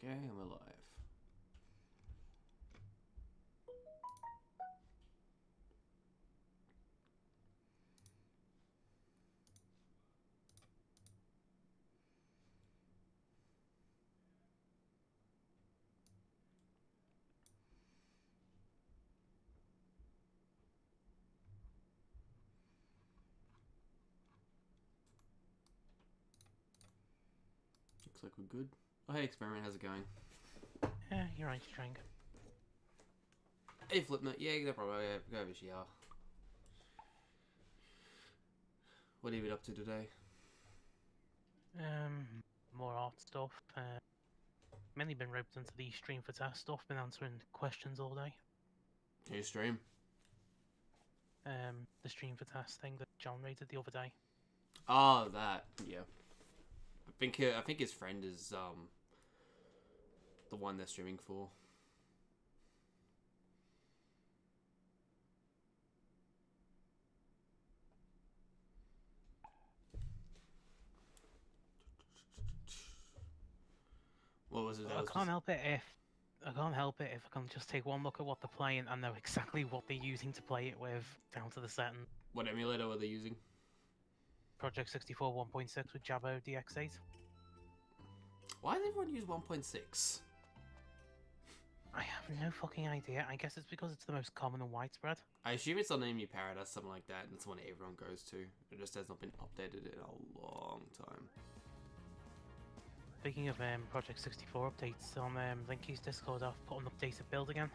Okay, I'm alive. Looks like we're good. Oh, hey, Experiment, how's it going? You're right, Strang. Hey, Flipnut, yeah, no problem. Go over here. What have you been up to today? More art stuff. Mainly been roped into the stream for test stuff, been answering questions all day. Your stream? The stream for test thing that John rated the other day. Oh, that, yeah. I think his friend is, the one they're streaming for. What was it? I can't help it if I can just take one look at what they're playing and know exactly what they're using to play it with, down to the setting. What emulator were they using? Project 64 1.6 with Jabo DX8. Why does everyone use 1.6? I have no fucking idea. I guess it's because it's the most common and widespread. I assume it's on Emu Paradise, something like that, and it's the one everyone goes to. It just has not been updated in a long time. Speaking of Project 64 updates, on Linky's Discord I've put an updated build again.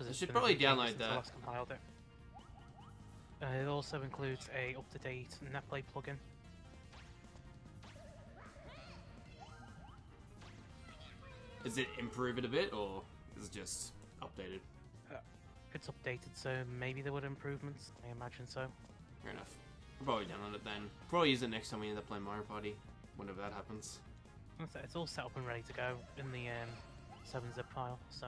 You should probably download that. Last compiled it. It also includes a up-to-date netplay plugin. Is it improve it a bit, or is it just updated? It's updated, so maybe there were improvements. I imagine so. Fair enough. We'll probably download it then. Probably use it next time we end up playing Mario Party, whenever that happens. It's all set up and ready to go in the 7-zip file, so...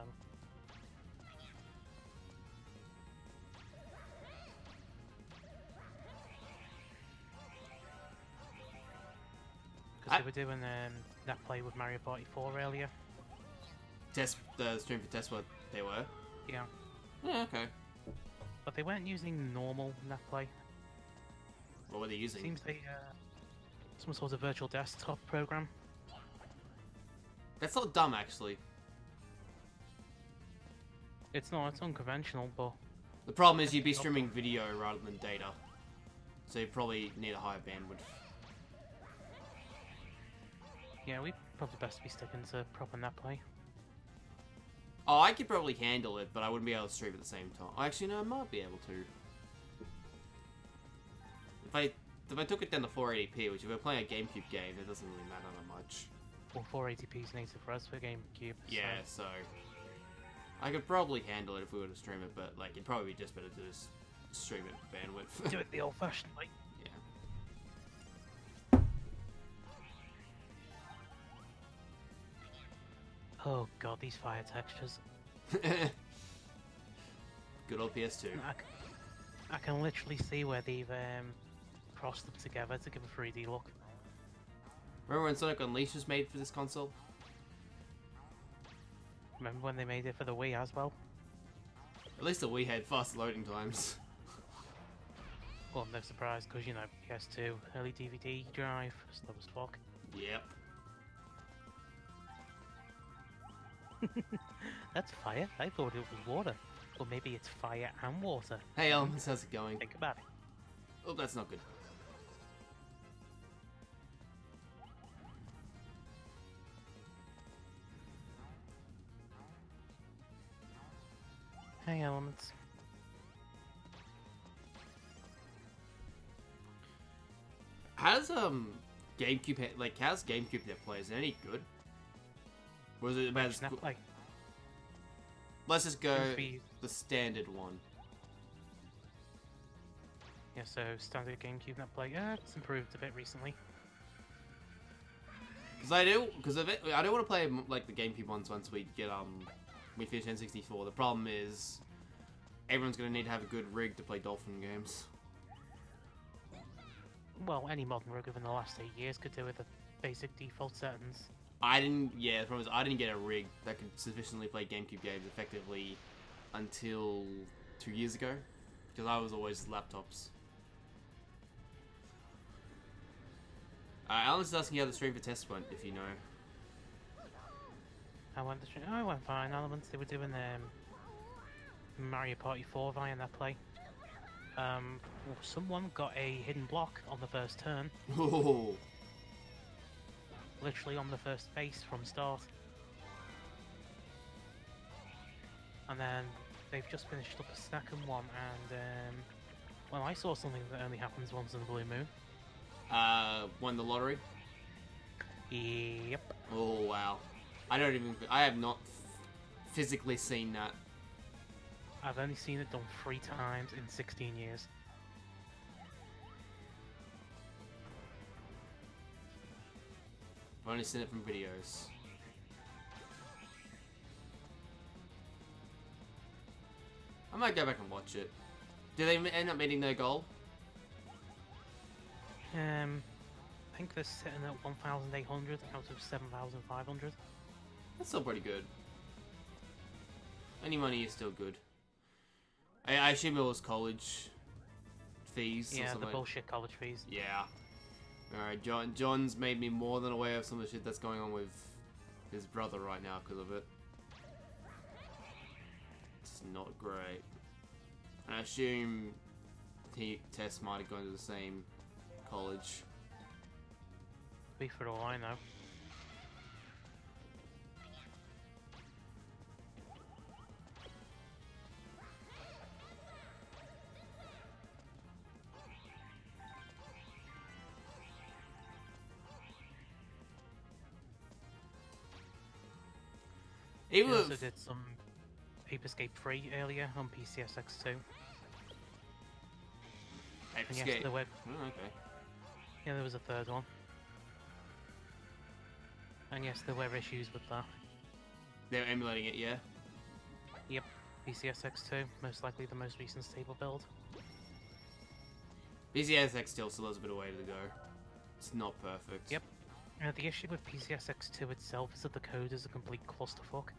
Because they were doing netplay with Mario Party 4 earlier. The stream for test what they were? Yeah. Yeah, okay. But they weren't using normal netplay. What were they using? Seems they some sort of virtual desktop program. That's not dumb, actually. It's not. It's unconventional, but The problem is you'd be streaming video rather than data, so you probably need a higher bandwidth. yeah, we probably best be sticking to proper netplay. Oh, I could probably handle it, but I wouldn't be able to stream at the same time. Actually, no, I might be able to. If I took it down to 480p, which if we're playing a GameCube game, it doesn't really matter that much. Well, 480p is native for us for GameCube. Yeah, so I could probably handle it if we were to stream it, but like it'd probably be just better to just stream it bandwidth. Do it the old-fashioned way. Yeah. Oh god, these fire textures. Good old PS2. I can literally see where they've crossed them together to give a 3D look. Remember when Sonic Unleashed was made for this console? Remember when they made it for the Wii as well? At least the Wii had fast loading times. Well, no surprise, because, you know, PS2, early DVD drive, slow as fuck. Yep. That's fire? I thought it was water. Or maybe it's fire and water. Hey Elements, how's it going? Think about it. Oh, that's not good. Hey, Elements. How's GameCube how's GameCube that plays? Is it any good? Was it about as good? Like, Let's just go be... the standard one. Yeah, so standard GameCube netplay. Yeah, it's improved a bit recently. Because I don't want to play like the GameCube ones once we get we finish N64. The problem is everyone's gonna need to have a good rig to play Dolphin games. Well, any modern rig within the last 8 years could do with the basic default settings. I didn't. Yeah, the problem is I didn't get a rig that could sufficiently play GameCube games effectively until 2 years ago, because I was always laptops. Alan's asking how the stream for test went, if you know. I went fine. Elements, they were doing Mario Party 4 via that play. Someone got a hidden block on the first turn. Oh. Literally on the first space from start. And then they've just finished up a second one, and well, I saw something that only happens once in a blue moon. Won the lottery? Yep. Oh, wow. I have not physically seen that. I've only seen it done 3 times in 16 years. I've only seen it from videos. I might go back and watch it. Do they end up meeting their goal? I think they're sitting at 1,800 out of 7,500. That's still pretty good. Any money is still good. I assume it was college fees. Yeah, or the something. bullshit college fees. Yeah. Alright, John's made me more than aware of some of the shit that's going on with his brother right now because of it. It's not great. And I assume Tess might have gone to the same college. Be for all I know. Even We with, also did some Ape Escape 3 earlier on PCSX2. Ape And yes, Escape. there were, Oh, okay. yeah, there was a third one. And yes, there were issues with that. They're emulating it, yeah? Yep, PCSX2, most likely the most recent stable build. PCSX still has a bit of way to go. It's not perfect. Yep. The issue with PCSX2 itself is that the code is a complete clusterfuck.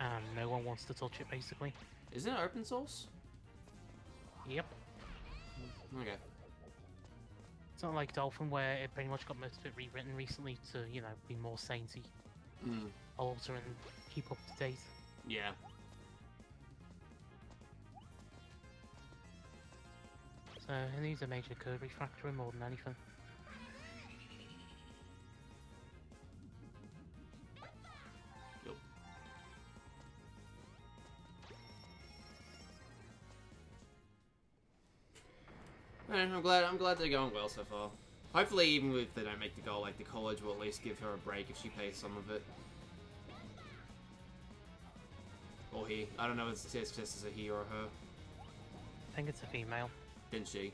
And no one wants to touch it, basically. Isn't it open source? Yep. Okay. It's not like Dolphin, where it pretty much got most of it rewritten recently to, you know, be more saintly, alter and keep up to date. Yeah. So it needs a major code refactoring more than anything. Yep. Alright, I'm glad they're going well so far. Hopefully, even if they don't make the goal, like the college will at least give her a break if she pays some of it. Or he. I don't know if it says as a he or a her. I think it's a female. Didn't she?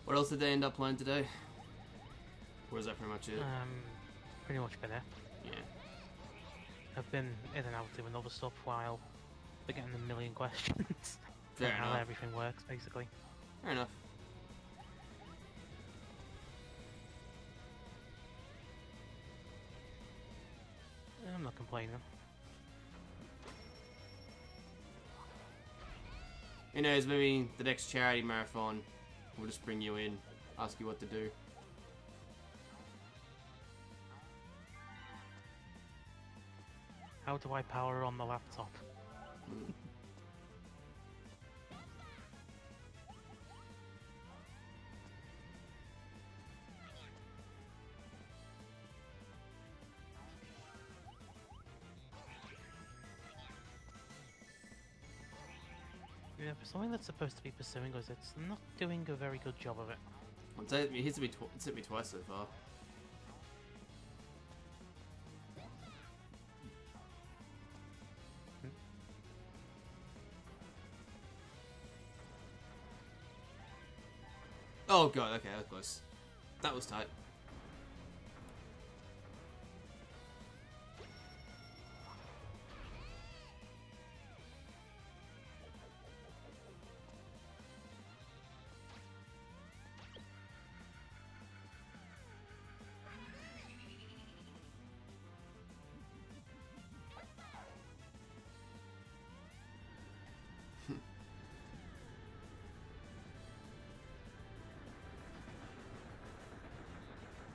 What else did they end up playing today? Or is that pretty much it? Pretty much been it. Yeah. I've been in and out doing other stuff while they're getting a million questions. Fair on how enough. everything works, basically. Fair enough. I'm not complaining. Who knows, maybe the next charity marathon will just bring you in, ask you what to do. How do I power on the laptop? Yeah, for something that's supposed to be pursuing us, it's not doing a very good job of it. It's hit me twice so far. Oh god, okay, that was close. That was tight.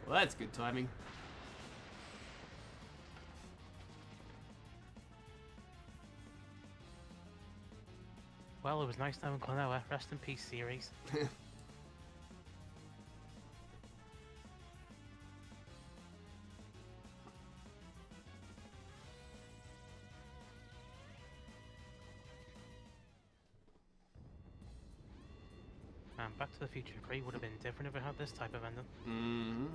Well, that's good timing. Well, it was nice knowing Klonoa. Rest in peace, series. And Back to the Future 3 would have been different if it had this type of ending. Mm-hmm.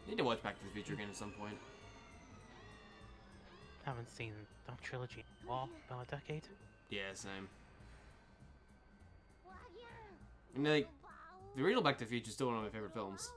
Need to watch Back to the Future again at some point. Haven't seen that trilogy in about a decade. Yeah, same. And like, the original Back to the Future is still one of my favorite films.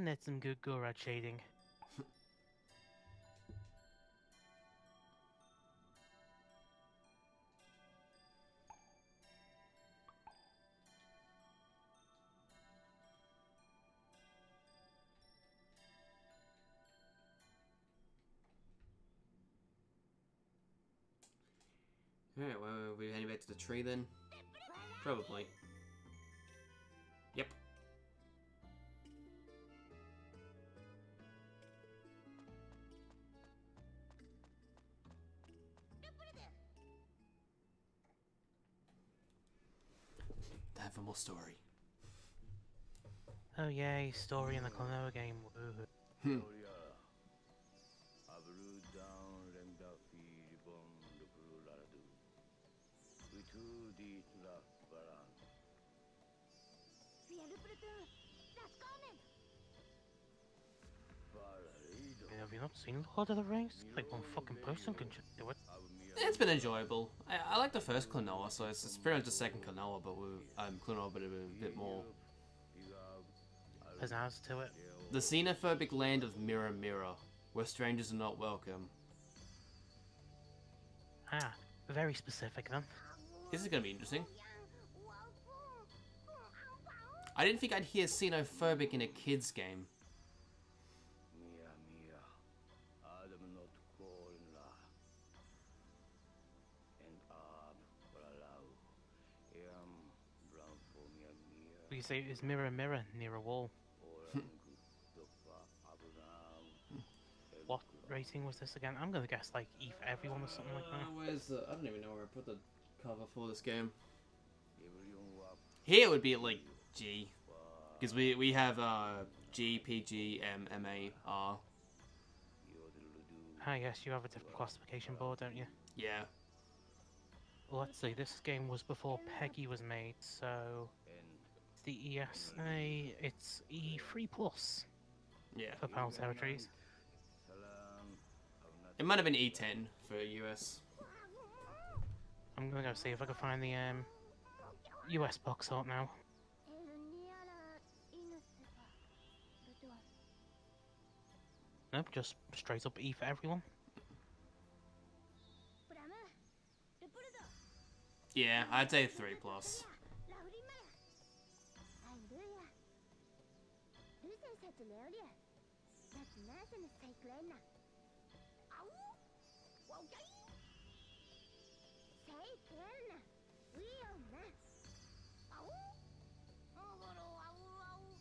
That's some good Gorad shading. Alright, well, are we heading back to the tree then? Probably. Yep. Time for more story. Oh yay, story in the Klonoa game. Woohoo. Have you not seen Lord of the Rings? Like one fucking person can just do it. It's been enjoyable. I like the first Klonoa, so it's pretty much the second Klonoa, but with Klonoa, but a bit more Pizzazz to it. the xenophobic land of Mirror Mirror, where strangers are not welcome. Ah, very specific then. This is gonna be interesting. I didn't think I'd hear xenophobic in a kids game. You say it's mirror mirror near a wall. What rating was this again? I'm gonna guess like E for everyone or something like that. Where's the? I don't even know where I put the cover for this game. Here it would be like G, because we have G, PG, M, MA, R. Ah yes, you have a different classification board, don't you? Yeah. Well, let's see. This game was before Peggy was made, so the ESA, it's E3 plus. Yeah. For PAL territories. It might have been E10 for US. I'm gonna go see if I can find the US box art now. Nope, just straight up E for everyone. Yeah, I'd say 3 plus.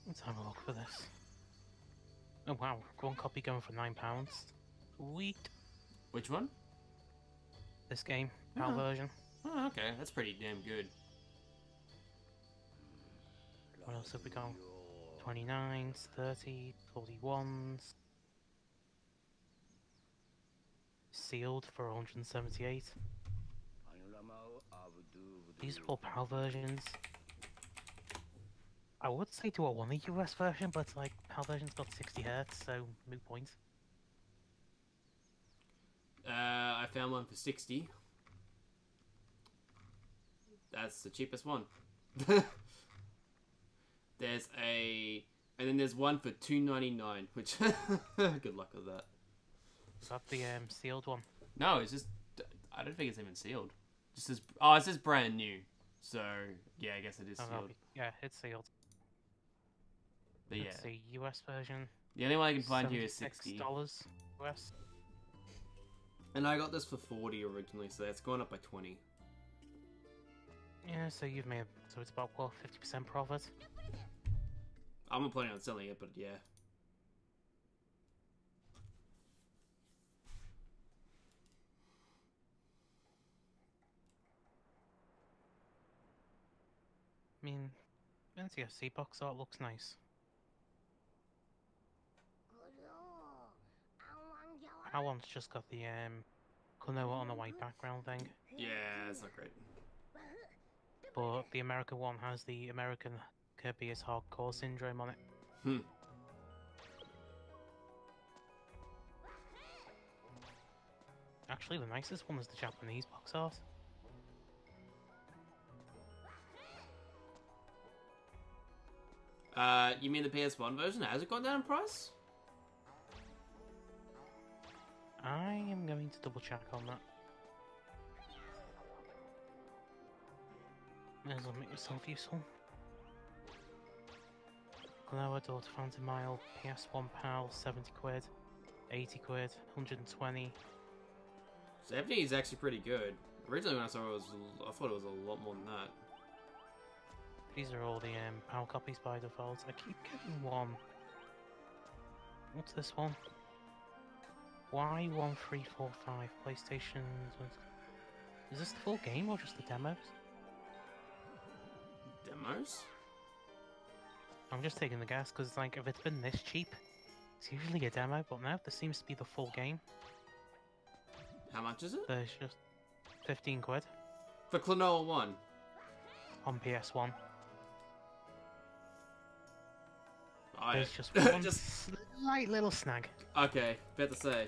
Let's have a look for this. Oh wow, one copy going for £9. Sweet. Which one? This game, PAL version. Oh, okay, that's pretty damn good. What else have we got? 29s, 30, 41s. Sealed for 178. These are all PAL versions. I would say do a want a US version, but like PAL version's got 60 Hz, so moot point. I found one for 60. That's the cheapest one. There's a, and then there's one for $2.99, which good luck with that. Is that the sealed one? No, it's just, I don't think it's even sealed. Just says, oh, it says brand new. So yeah, I guess it is sealed. Yeah, it's sealed. But yeah, it's the US version. The only one I can find here is $60 US. And I got this for 40 originally, so it's gone up by 20. Yeah, so you've made, so it's about what, 50% profit? I'm not planning on selling it, but yeah. I mean, NCFC box art looks nice. That one's just got the klonoa on the white background thing. Yeah, it's not great. But the American one has the American Kirby is hardcore syndrome on it. Actually, the nicest one is the Japanese box art. You mean the PS1 version? Has it gone down in price? I am going to double check on that. May as well make yourself useful. Klonoa Daughter Phantom Mile, PS1 PAL, 70 quid, 80 quid, 120. 70 is actually pretty good. Originally when I saw it, I thought it was a lot more than that. These are all the PAL copies by default. I keep getting one. What's this one? Y1345 PlayStation. Is this the full game or just the demos? Demos? I'm just taking the guess because like if it's been this cheap, it's usually a demo. But now this seems to be the full game. How much is it? There's just 15 quid for Klonoa 1 on PS1. There's just one slight little snag. Okay, better say.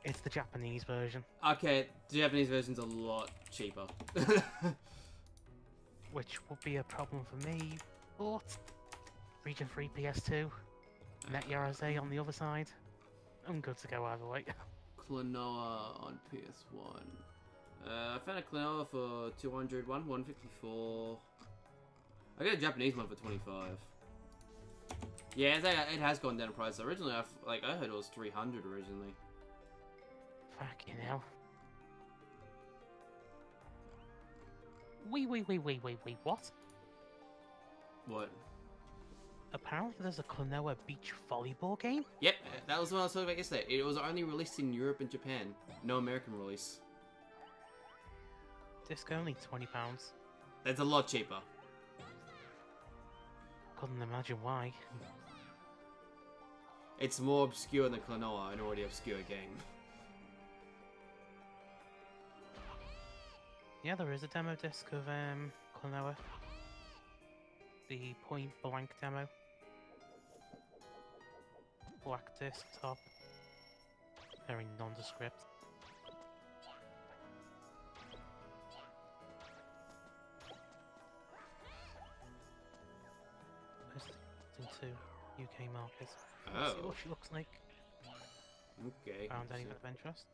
It's the Japanese version. Okay, the Japanese version's a lot cheaper. Which would be a problem for me, but Region 3 PS2, Net Yarazay on the other side. I'm good to go either way. Klonoa on PS1. I found a Klonoa for 200, 154. I got a Japanese one for 25. Yeah, it has gone down in price. Originally, I heard it was 300 originally. Fucking hell. Wait, what? What? Apparently there's a Klonoa beach volleyball game? Yep, that was what I was talking about yesterday. It was only released in Europe and Japan. No American release. Disc only £20. That's a lot cheaper. Couldn't imagine why. It's more obscure than Klonoa, an already obscure game. Yeah, there is a demo disc of Klonoa. The point blank demo. Black disc top. Very nondescript. Into UK market. Oh. See what she looks like. Okay. Found anything of interest?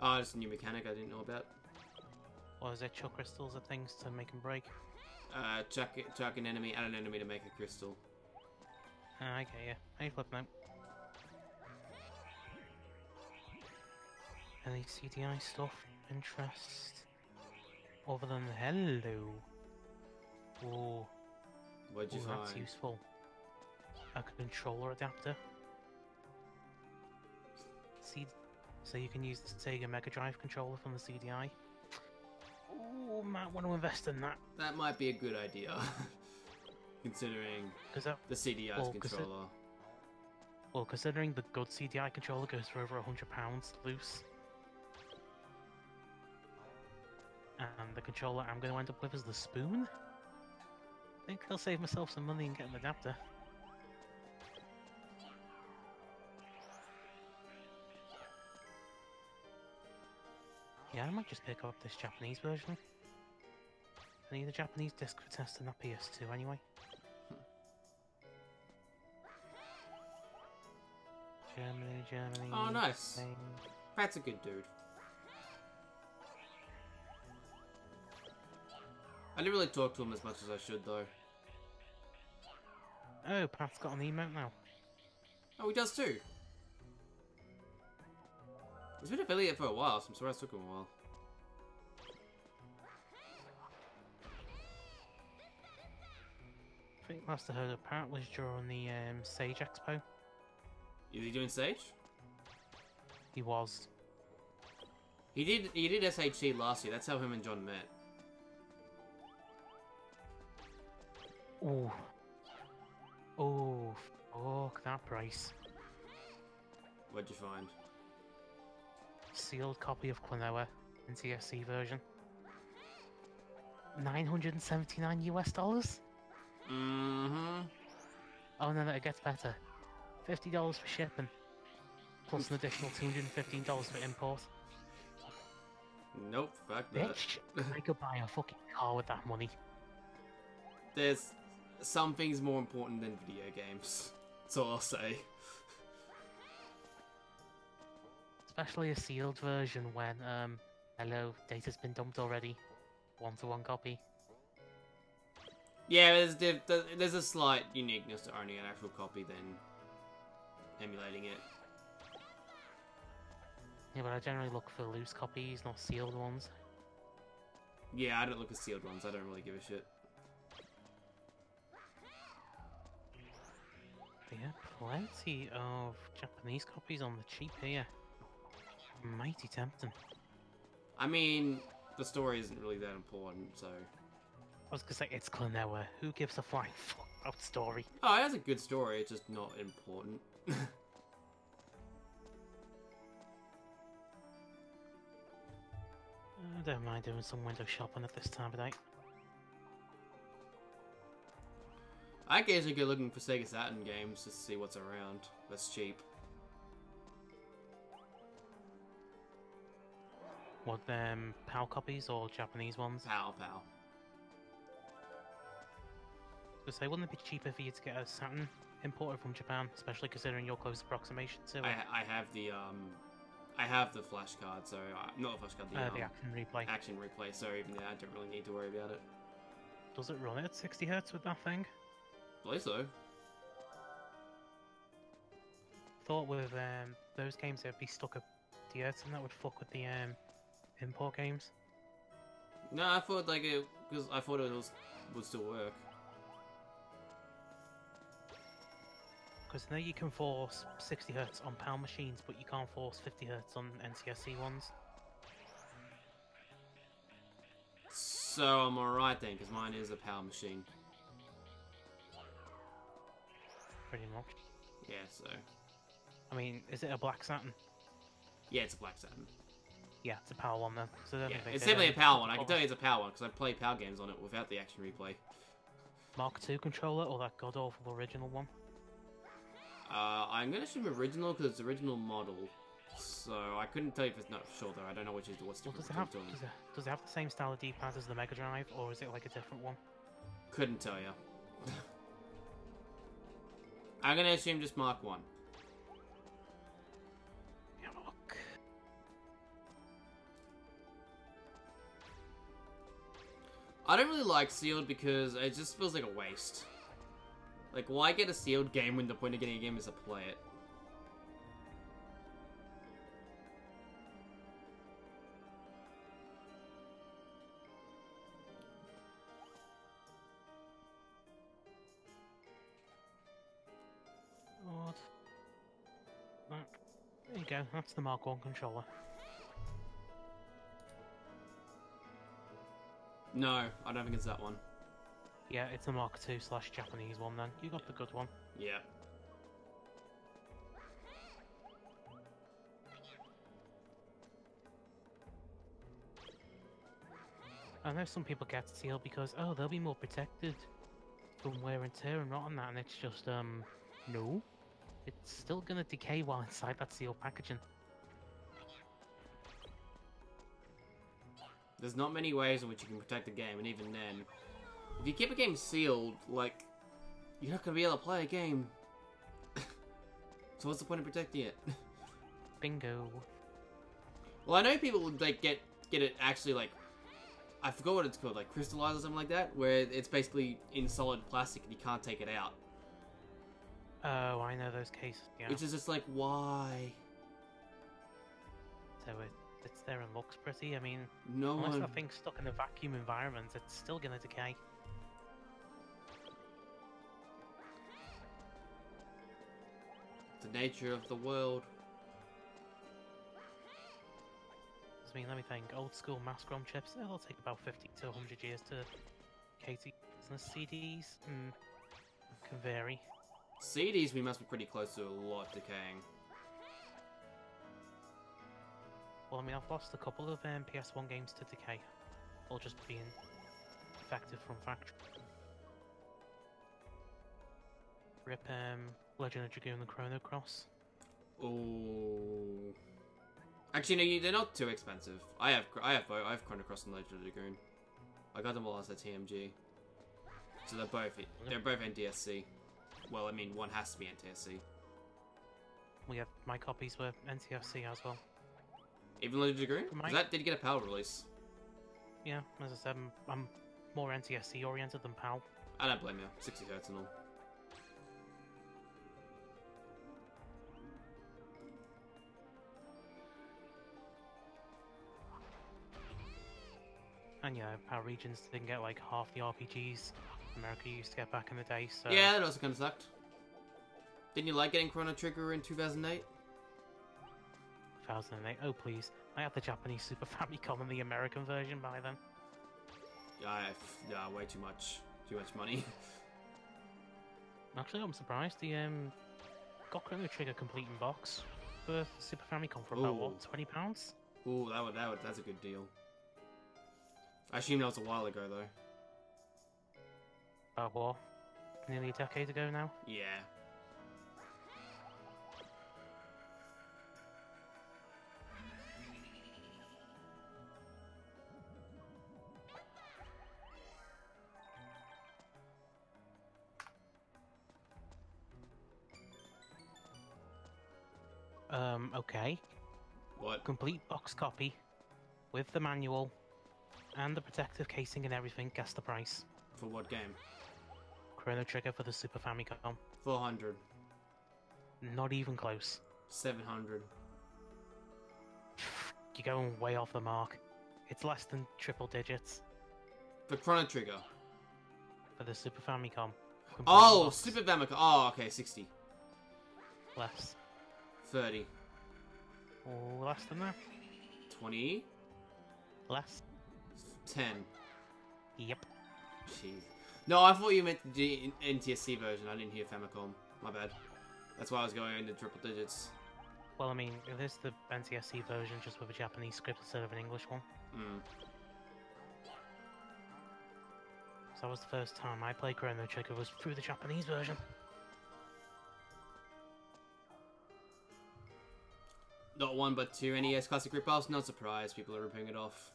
Oh, it's a new mechanic I didn't know about. Or is it chuck crystals at things to make them break? Chuck an enemy and an enemy to make a crystal. I get you. I flip now. Any CDI stuff? Interest? Other than hello. Oh. What'd you That's find? useful. A controller adapter. So you can use the Sega Mega Drive controller from the CDI. Oh, might want to invest in that. That might be a good idea, considering the CDI's controller. Well, considering the good CDI controller goes for over £100 loose. And the controller I'm going to end up with is the Spoon. I think I'll save myself some money and get an adapter. Yeah, I might just pick up this Japanese version. I need a Japanese disc for testing that PS2 anyway. Germany. Oh, nice. Spain. Pat's a good dude. I didn't really talk to him as much as I should, though. Oh, Pat's got an emote now. Oh, he does too. He's been affiliate for a while, so I'm surprised it took him a while. I think last I heard of Pat was during the Sage Expo. Is he doing Sage? He was. He did SHC last year. That's how him and John met. Ooh. Oh, fuck that price. What'd you find? Sealed copy of Klonoa in TSC version. $979 US. Mm-hmm. Oh no, it gets better. $50 for shipping, plus an additional $215 for import. Nope, fuck that. Bitch, I could buy a fucking car with that money. There's some things more important than video games. That's all I'll say. Especially a sealed version when, hello, data's been dumped already. 1-to-1 copy. Yeah, there's a slight uniqueness to owning an actual copy than emulating it. Yeah, but I generally look for loose copies, not sealed ones. Yeah, I don't look at sealed ones. I don't really give a shit. But yeah, plenty of Japanese copies on the cheap here. Mighty tempting. I mean, the story isn't really that important, so... I was gonna say, it's Klonoa. Who gives a flying fuck about story? Oh, it has a good story, it's just not important. I don't mind doing some window shopping at this time of night. I occasionally go looking for Sega Saturn games just to see what's around. That's cheap. What, PAL copies or Japanese ones? PAL. I say, wouldn't it be cheaper for you to get a Saturn imported from Japan, especially considering your close approximation to it? I have the flash card, so not the flash card, the action replay. Action replay. So even there, I don't really need to worry about it. Does it run at 60 Hz with that thing? I believe so. Thought with those games it'd be stuck at the Hz, and that would fuck with the import games. No, I thought because I thought it would still work. Because now you can force 60 Hz on PAL machines, but you can't force 50 Hz on NTSC ones. So I'm alright then, because mine is a PAL machine. Pretty much. Yeah, so... I mean, is it a black Saturn? Yeah, it's a black Saturn. Yeah, it's a PAL one then. So yeah, it's definitely a PAL one. I can tell you it's a PAL one, because I play PAL games on it without the action replay. Mark II controller, or that god-awful original one? I'm going to assume original, because it's original model. So I couldn't tell you if it's not sure, though. I don't know what's different does it have the same style of D-pad as the Mega Drive, or is it like a different one? Couldn't tell you. I'm going to assume just Mark 1. Have a look. I don't really like sealed because it just feels like a waste. Like, why get a sealed game when the point of getting a game is to play it? Odd. Right. There you go, that's the Mark 1 controller. No, I don't think it's that one. Yeah, it's the Mark 2/Japanese one then. You got the good one. Yeah. I know some people get sealed because, oh, they'll be more protected from wear and tear and rot and that, and it's just, no. It's still gonna decay while inside that sealed packaging. There's not many ways in which you can protect the game, and even then, if you keep a game sealed, like, you're not gonna be able to play a game. So what's the point of protecting it? Bingo. Well, I know people like get it actually like, I forgot what it's called, like crystallized or something like that, where it's basically in solid plastic and you can't take it out. Oh, I know those cases. Yeah. Which is just like, why? So it's there and looks pretty. I mean, No unless one. that thing's stuck in a vacuum environment, it's still gonna decay. The nature of the world. I mean, let me think. Old school mass ROM chips, they'll take about 50 to 100 years to decay. Business CDs can vary. CDs, we must be pretty close to a lot decaying. Well, I mean, I've lost a couple of PS1 games to decay, or just being effective from factory. Rip Legend of Dragoon and Chrono Cross. Oh. Actually, no, they're not too expensive. I have Chrono Cross and Legend of Dragoon. I got them all as a TMG. So they're both NTSC. Well, I mean, one has to be NTSC. Well, yeah, my copies were NTSC as well. Even Legend of Dragoon? 'Cause that did get a PAL release. Yeah, as I said, I'm more NTSC oriented than PAL. I don't blame you. 60 Hz and all. And yeah, PAL regions didn't get like half the RPGs America used to get back in the day, so... Yeah, that also kind of sucked. Didn't you like getting Chrono Trigger in 2008? 2008, oh please. I had the Japanese Super Famicom and the American version by then. Yeah, way too much. Too much money. Actually, I'm surprised. The got Chrono Trigger complete in box for Super Famicom for about, what, £20? Ooh, that's a good deal. I assume that was a while ago, though. About what? Nearly a decade ago now? Yeah. Okay. What? Complete box copy with the manual and the protective casing and everything. Guess the price. For what game? Chrono Trigger for the Super Famicom. 400. Not even close. 700. You're going way off the mark. It's less than triple digits. For Chrono Trigger. For the Super Famicom. Complete Oh, box. Super Famicom. Oh, okay, 60. Less. 30. Or less than that? 20. Less? 10. Yep. Jeez. No, I thought you meant the NTSC version. I didn't hear Famicom. My bad. That's why I was going into triple digits. Well, I mean, it is the NTSC version just with a Japanese script instead of an English one. Hmm. So that was the first time I played Chrono Trigger was through the Japanese version. Not one, but two NES classic ripoffs. Not surprised people are ripping it off.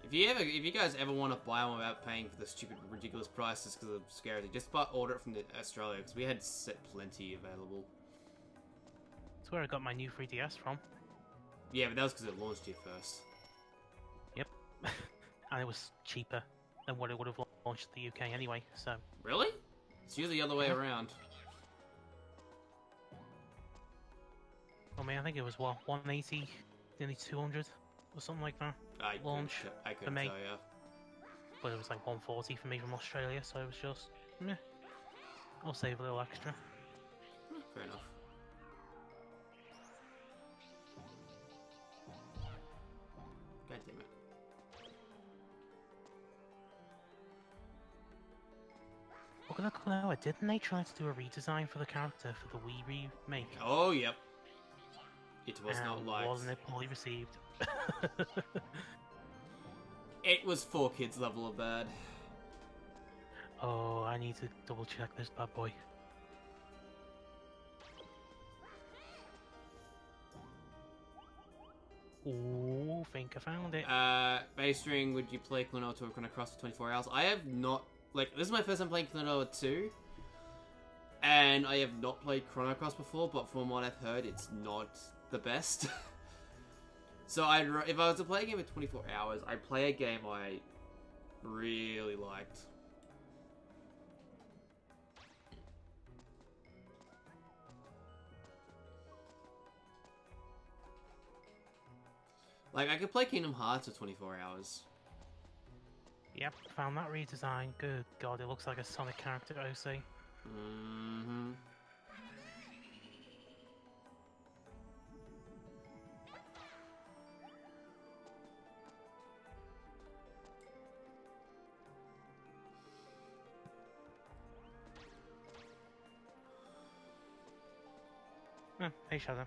If you guys ever want to buy one without paying for the stupid, ridiculous prices because of scarcity, just order it from Australia because we had plenty available. That's where I got my new 3DS from. Yeah, but that was because it launched here first. Yep. And it was cheaper than what it would have launched in the UK anyway, so... Really? It's usually the other way around. I mean, I think it was, what, 180, nearly 200, or something like that, I launch couldn't for me. tell you. But it was like 140 for me from Australia, so it was just, meh. I'll save a little extra. Fair enough. God damn it. Look at the klonoa, didn't they try to do a redesign for the character for the Wii remake? Oh, yep. It was not liked. Wasn't it poorly received? It was 4 kids level of bad. Oh, I need to double check this bad boy. Ooh, think I found it. Base ring, would you play klonoa to run across for 24 hours? I have not, like, this is my first time playing klonoa 2. And I have not played Chrono Cross before, but from what I've heard, it's not the best. So if I was to play a game in 24 hours, I'd play a game I really liked. Like, I could play Kingdom Hearts for 24 hours. Yep, found that redesign. Good god, it looks like a Sonic character, OC. Mm-hmm. Hey, Shadow.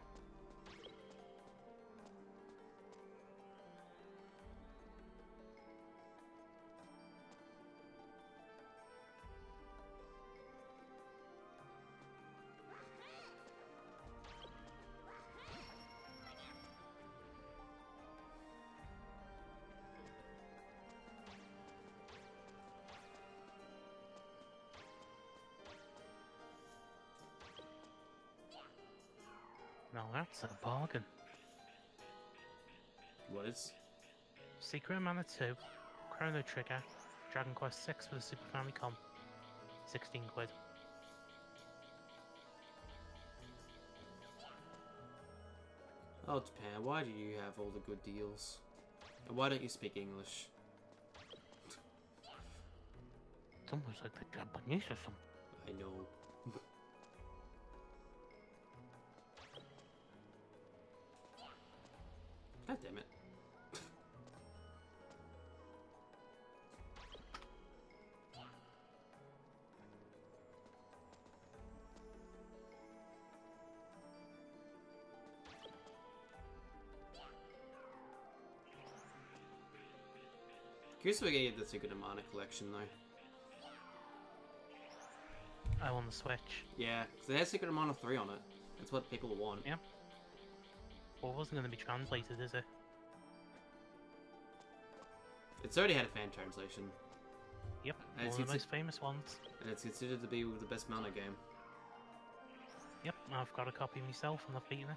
Now that's a bargain. What is? Secret of Mana 2, Chrono Trigger, Dragon Quest 6 for the Super Famicom. 16 quid. Oh, Japan, why do you have all the good deals? And why don't you speak English? It's almost like the Japanese or something. I know. God damn it. Curious if we get the Secret of Mana collection though. Oh, on the Switch. Yeah, because it has Secret of Mana 3 on it. That's what people want. Yeah. Well, it wasn't going to be translated, is it? It's already had a fan translation. Yep, And one of the most famous ones. And it's considered to be the best Mana game. Yep, I've got a copy myself and I've beaten it.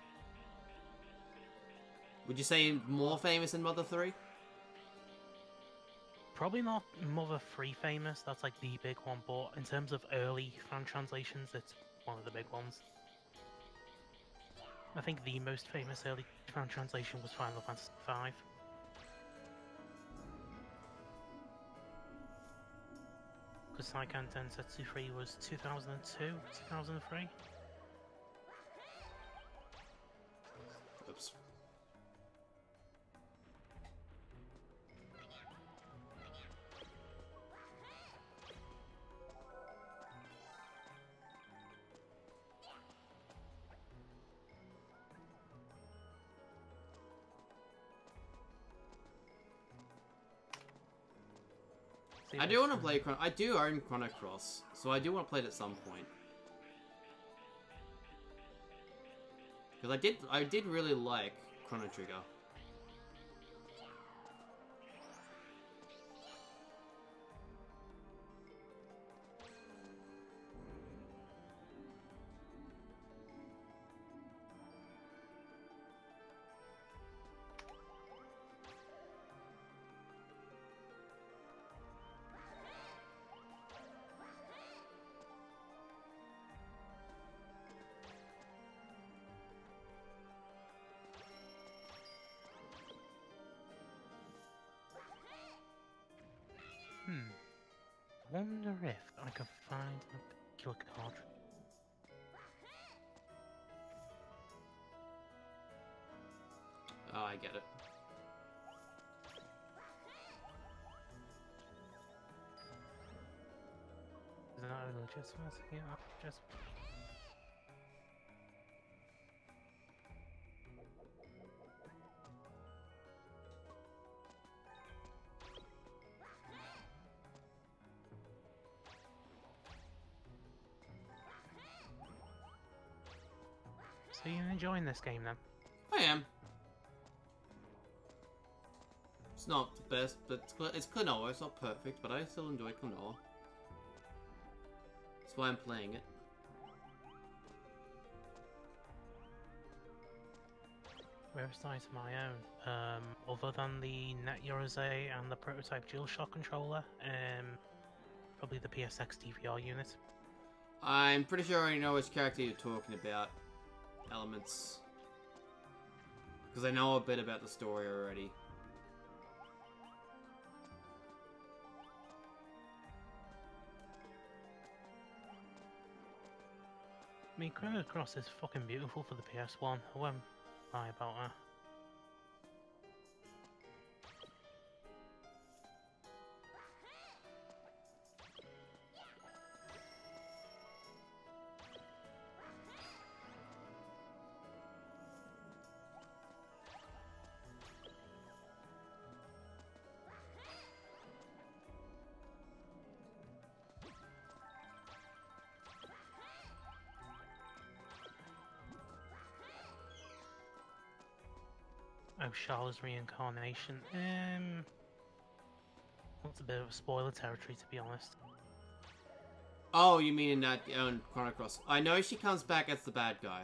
Would you say more famous than Mother 3? Probably not Mother 3 famous, that's like the big one, but in terms of early fan translations, it's one of the big ones. I think the most famous early fan translation was Final Fantasy V. Because Seiken Densetsu 3 was 2002, 2003? Oops. I do want to play I do own Chrono Cross, so I do want to play it at some point. Because I did really like Chrono Trigger. wonder if I can find a particular card. Oh, I get it. Is that a legitimate? Yeah, just. So you're enjoying this game then? I am. It's not the best, but it's klonoa. It's not perfect, but I still enjoy klonoa. That's why I'm playing it. Website of my own. Other than the Net Eurose and the prototype DualShock controller, probably the PSX DVR unit. I'm pretty sure I already know which character you're talking about. Elements. Because I know a bit about the story already. I mean, Chrono Cross is fucking beautiful for the PS1. I won't lie about that. Oh, Charlotte's reincarnation. That's a bit of a spoiler territory, to be honest. Oh, you mean in that Chrono Cross? I know she comes back as the bad guy.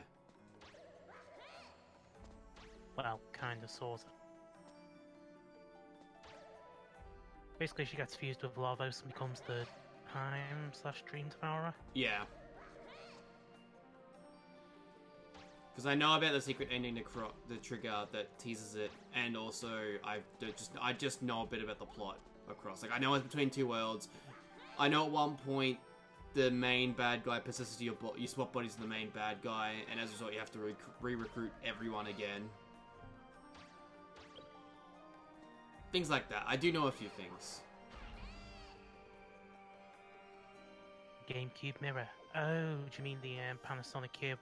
Well, kinda, sorta. Basically, she gets fused with Lavos and becomes the Time/Dream Devourer. Yeah. Because I know about the secret ending to the trigger that teases it, and also I just know a bit about the plot across. Like, I know it's between two worlds. I know at one point the main bad guy possesses you swap bodies with the main bad guy, and as a result you have to re-recruit everyone again. Things like that. I do know a few things. GameCube mirror. Oh, do you mean the Panasonic Cube?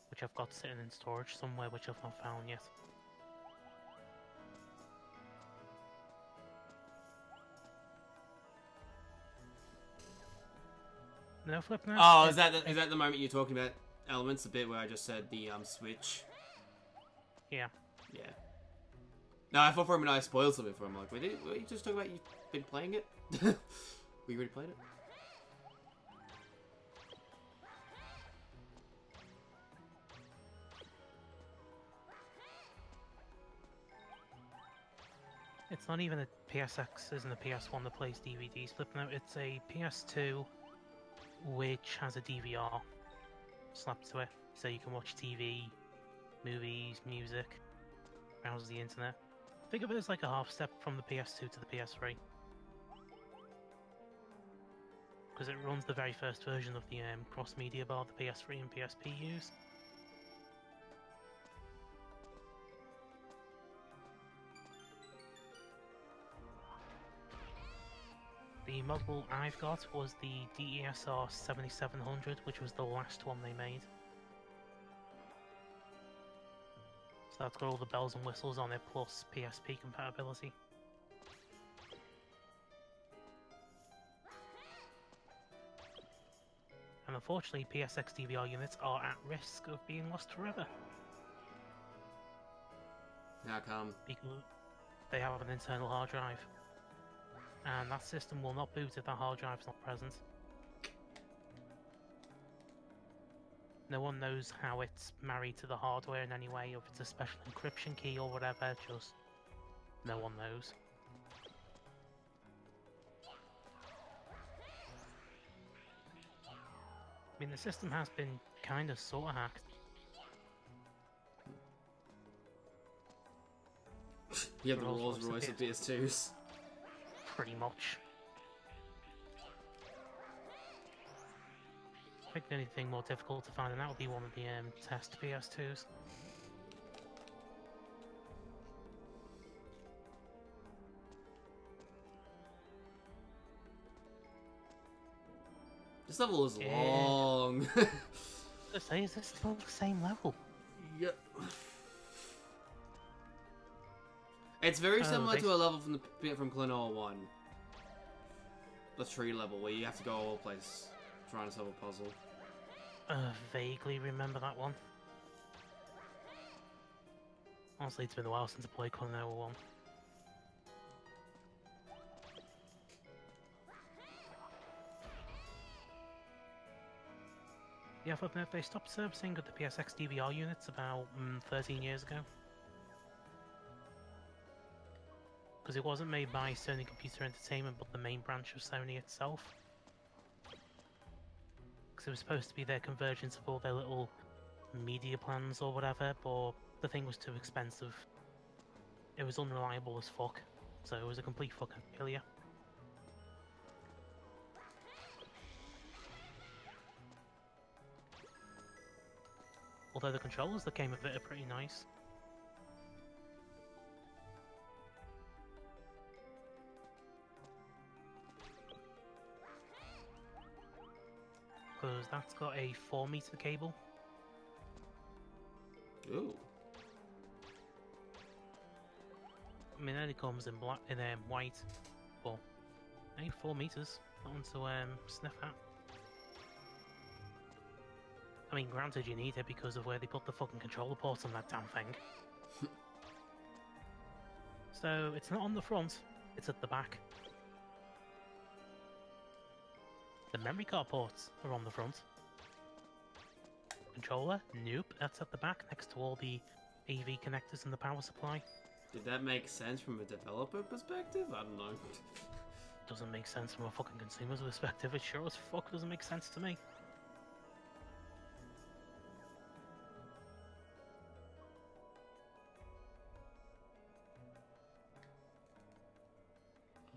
Which I've got sitting in storage somewhere, which I've not found yet. No flip now? Oh, is that the moment you're talking about? Elements, the bit where I just said the switch. Yeah. Yeah. No, I thought for a minute I spoiled something for him. Like, were you just talking about you've been playing it? We already played it? It's not even a PSX, isn't a PS1 that plays DVDs. Flip now, it's a PS2 which has a DVR slapped to it, so you can watch TV, movies, music, browse the internet. Think of it as like a half step from the PS2 to the PS3. Because it runs the very first version of the cross-media bar the PS3 and PSP use. The model I've got was the DESR 7700, which was the last one they made. So that's got all the bells and whistles on it, plus PSP compatibility. And unfortunately, PSX DVR units are at risk of being lost forever. How come? Because they have an internal hard drive. And that system will not boot if that hard drive is not present. No one knows how it's married to the hardware in any way, or if it's a special encryption key or whatever, just no one knows. I mean, the system has been kind of sort of hacked. You have the Rolls Royce of PS2s. Pretty much. I think the only thing more difficult to find than that would be one of the test PS2s. This level is long. Let's say, is this still the same level? Yep. It's very similar to a level from Klonoa 1. The tree level where you have to go all over the place trying to solve a puzzle. Vaguely remember that one. Honestly, it's been a while since I played Klonoa 1. Yeah, I thought they stopped servicing the PSX DVR units about 13 years ago. Because it wasn't made by Sony Computer Entertainment, but the main branch of Sony itself. Because it was supposed to be their convergence of all their little media plans or whatever, but the thing was too expensive. It was unreliable as fuck, so it was a complete fucking failure. Although the controllers that came with it are pretty nice. Because that's got a 4-meter cable. Ooh. I mean, it only comes in black, in white, but hey, 4 meters. Not one to sniff at. I mean, granted, you need it because of where they put the fucking controller ports on that damn thing. So it's not on the front; it's at the back. The memory card ports are on the front. Controller? Nope, that's at the back next to all the AV connectors and the power supply. Did that make sense from a developer perspective? I don't know. Doesn't make sense from a fucking consumer's perspective. It sure as fuck doesn't make sense to me.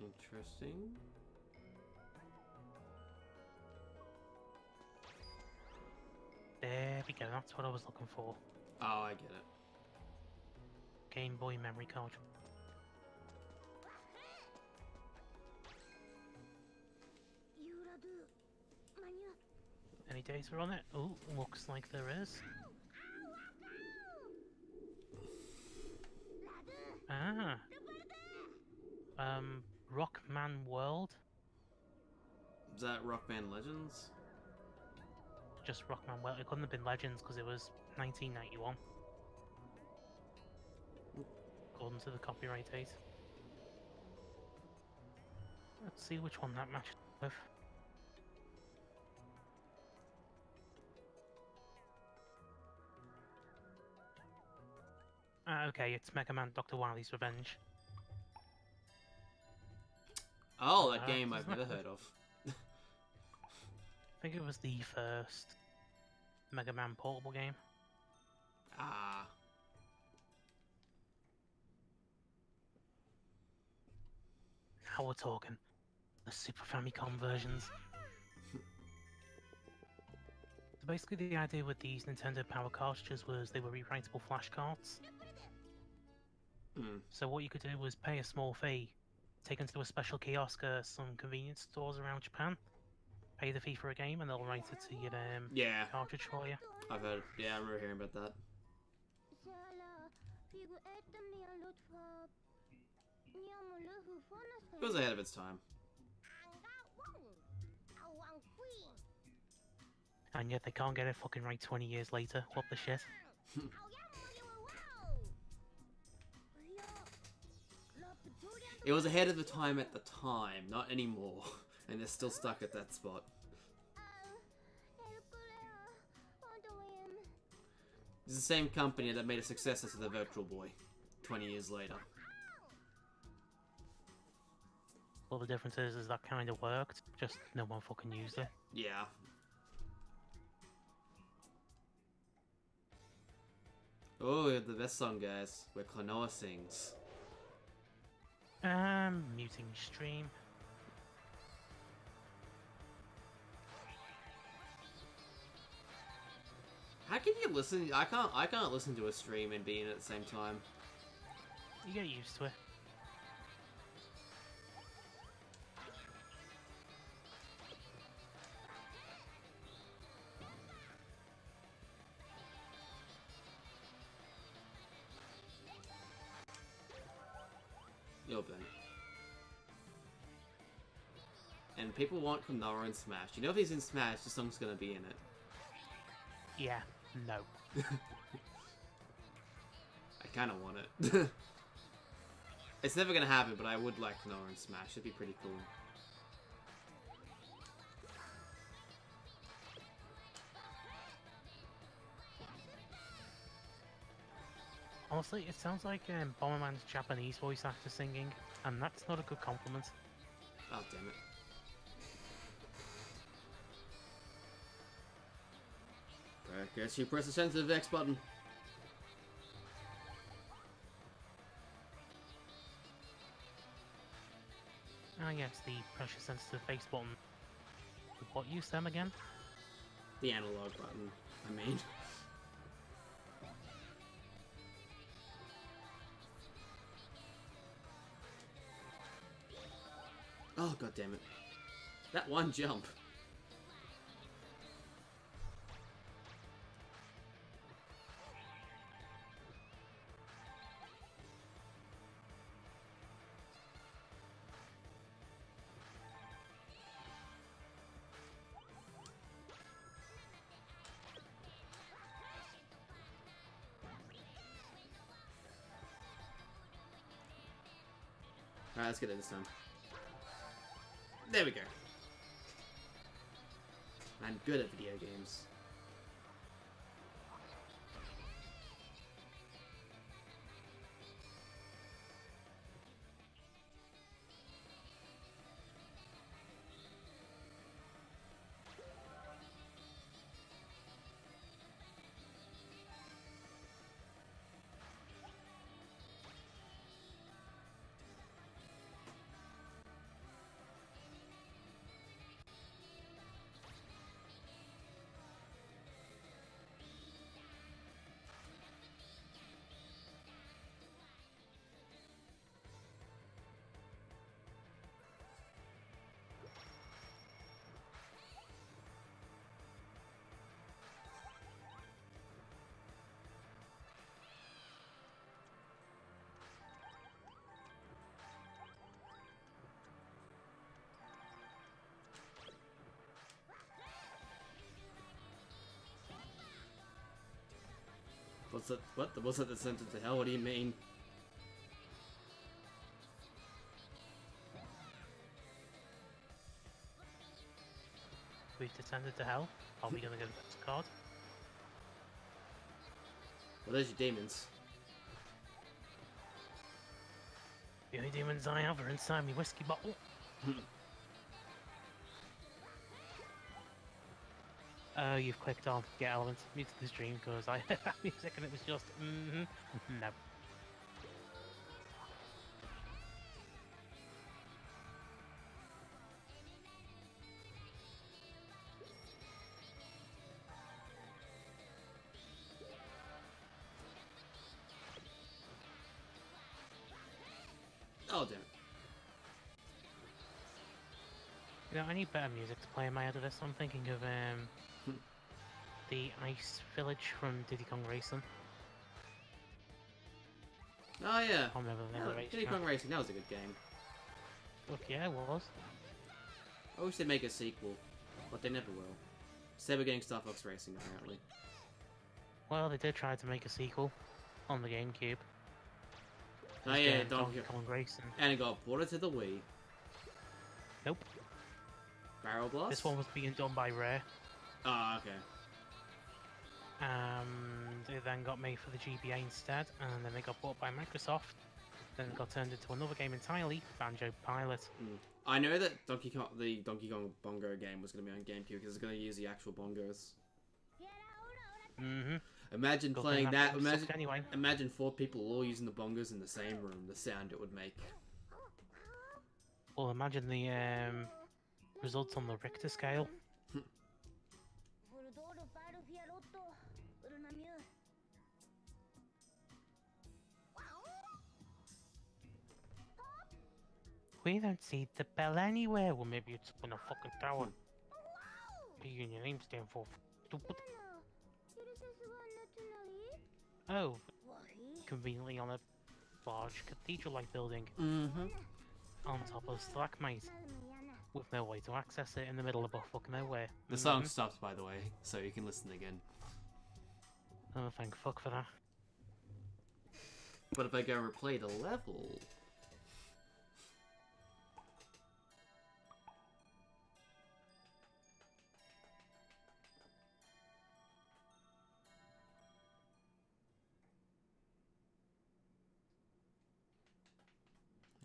Interesting. There we go, that's what I was looking for. Oh, I get it. Game Boy memory card. Any data on it? Oh, looks like there is. Ah. Rockman World? Is that Rockman Legends? Just Rockman World. It couldn't have been Legends because it was 1991. According to the copyright date. Let's see which one that matches with. Okay, it's Mega Man Dr. Wily's Revenge. Oh, that game I've never heard of. I think it was the first Mega Man portable game. Ah. Now we're talking. The Super Famicom versions. So basically the idea with these Nintendo Power cartridges was they were rewritable flashcards. So what you could do was pay a small fee, take them to a special kiosk at some convenience stores around Japan, pay the fee for a game, and they'll write it to your cartridge for you. I've heard. Yeah, I remember hearing about that. It was ahead of its time. And yet they can't get it fucking right 20 years later. What the shit? It was ahead of the time at the time, not anymore. And they're still stuck at that spot. It's the same company that made a successor to the Virtual Boy 20 years later. Well, the difference is that kind of worked, just no one fucking used it. Yeah. Oh, the best song, guys, where Klonoa sings. Muting stream. How can you listen? I can't listen to a stream and be in it at the same time. You get used to it. You'll Ben. And people want klonoa in Smash. You know if he's in Smash, the song's gonna be in it. Yeah, no. I kinda want it. It's never gonna happen, but I would like klonoa in Smash. It'd be pretty cool. Honestly, it sounds like Bomberman's Japanese voice actor singing, and that's not a good compliment. Oh, damn it. I guess you press the sensitive X button. Ah yes, the pressure sensitive face button. What use them again? The analog button, I mean. Oh, god damn it. That one jump. Alright, let's get it this time. There we go. I'm good at video games. What's that? What? What's that sentence to hell? What do you mean? We've descended to hell. Are we gonna get this card? Well, there's your demons. The only demons I have are inside my whiskey bottle. You've clicked on get elements. Mute the stream because I had music and it was just no. Oh, damn it. You know, I need better music to play in my head of this. I'm thinking of the Ice Village from Diddy Kong Racing. Oh, yeah. I can't remember the name of the race Diddy Kong Racing, that was a good game. Look, yeah, it was. I wish they'd make a sequel, but they never will. Instead, we're getting Star Fox Racing, apparently. Well, they did try to make a sequel on the GameCube. Oh, yeah, Donkey Kong Racing. And it got ported to the Wii. Nope. Barrel Blast? This one was being done by Rare. Oh, okay. It then got made for the GBA instead, and then they got bought by Microsoft. Then it got turned into another game entirely, Banjo Pilot. I know that the Donkey Kong Bongo game was going to be on GameCube because it's going to use the actual bongos. Mm-hmm. Imagine playing that. Anyway. Imagine 4 people all using the bongos in the same room. The sound it would make. Well, imagine the results on the Richter scale. We don't see the bell anywhere. Well, maybe it's up in a fucking tower. Your name stand for stupid. Oh, conveniently on a large cathedral-like building. Mm-hmm. On top of stalagmites. With no way to access it in the middle of fucking nowhere. The song stops, by the way, so you can listen again. Oh, thank fuck for that. But if I go replay the level...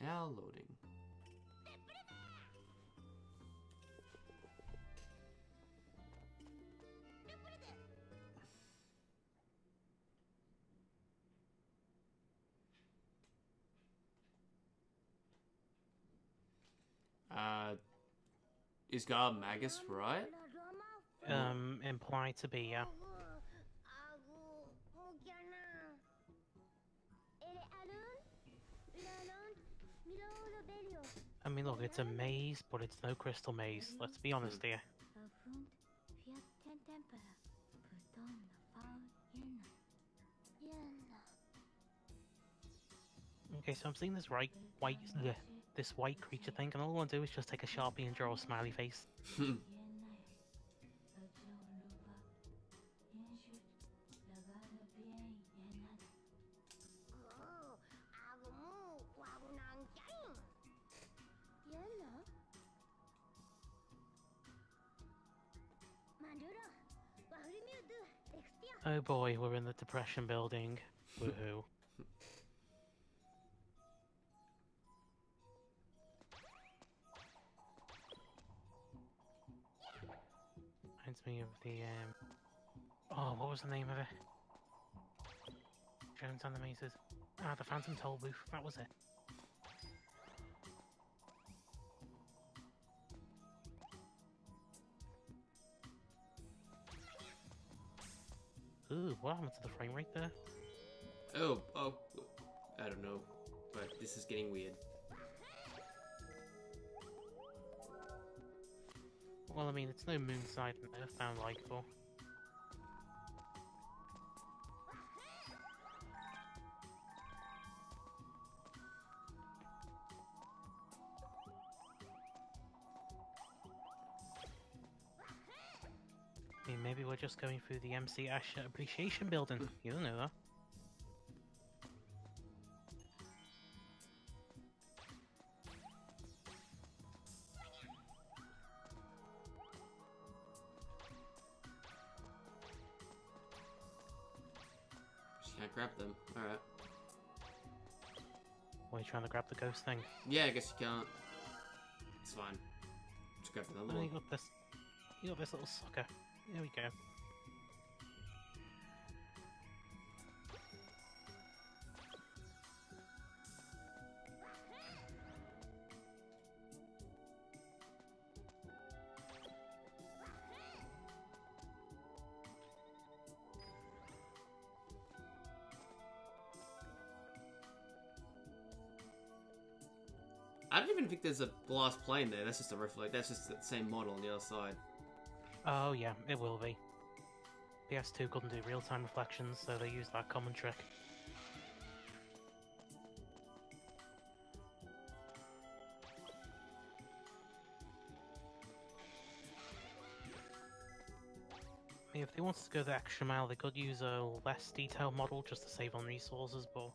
Now loading. Is God Magus right? Implied to be, yeah. I mean, look, it's a maze, but it's no crystal maze. Let's be honest here. Okay, so I'm seeing this this white creature thing, and all I want to do is just take a Sharpie and draw a smiley face. Oh boy, we're in the Depression building. Woohoo. Reminds me of the, oh, what was the name of it? Jones Animators. Ah, the Phantom Toll Booth, that was it. Ooh, what happened to the frame rate there? Oh, I don't know, but this is getting weird. Well, I mean, it's no Moonside and Earthbound likeable. I mean, maybe we're just going through the MC Asher Appreciation Building. You don't know that. Just can't grab them. Alright. Why are you trying to grab the ghost thing? Yeah, I guess you can't. It's fine. Just grab another Oh, one. you got this little sucker. There we go. I don't even think there's a glass plane there. That's just a reflect. That's just the same model on the other side. Oh yeah, it will be. PS2 couldn't do real-time reflections, so they used that common trick. I mean, if they wanted to go the extra mile, they could use a less detailed model just to save on resources, but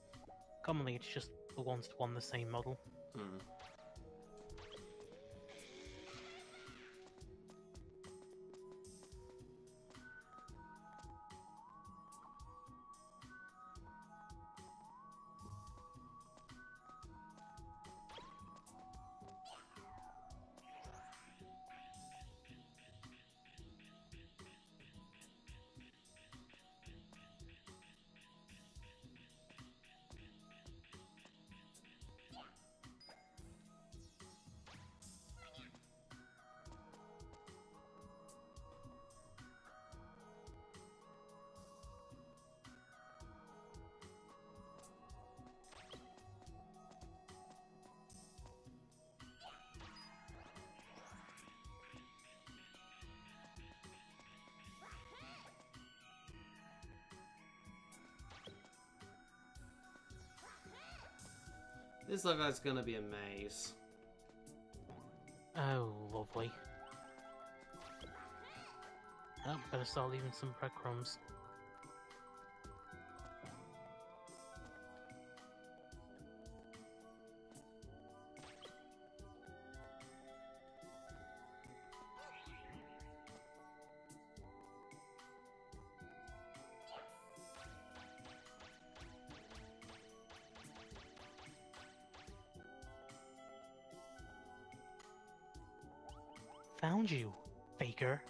commonly it's just the one-to-one the same model. Hmm. This looks like it's gonna be a maze. Oh, lovely. Oh, better start leaving some breadcrumbs. Found you, faker.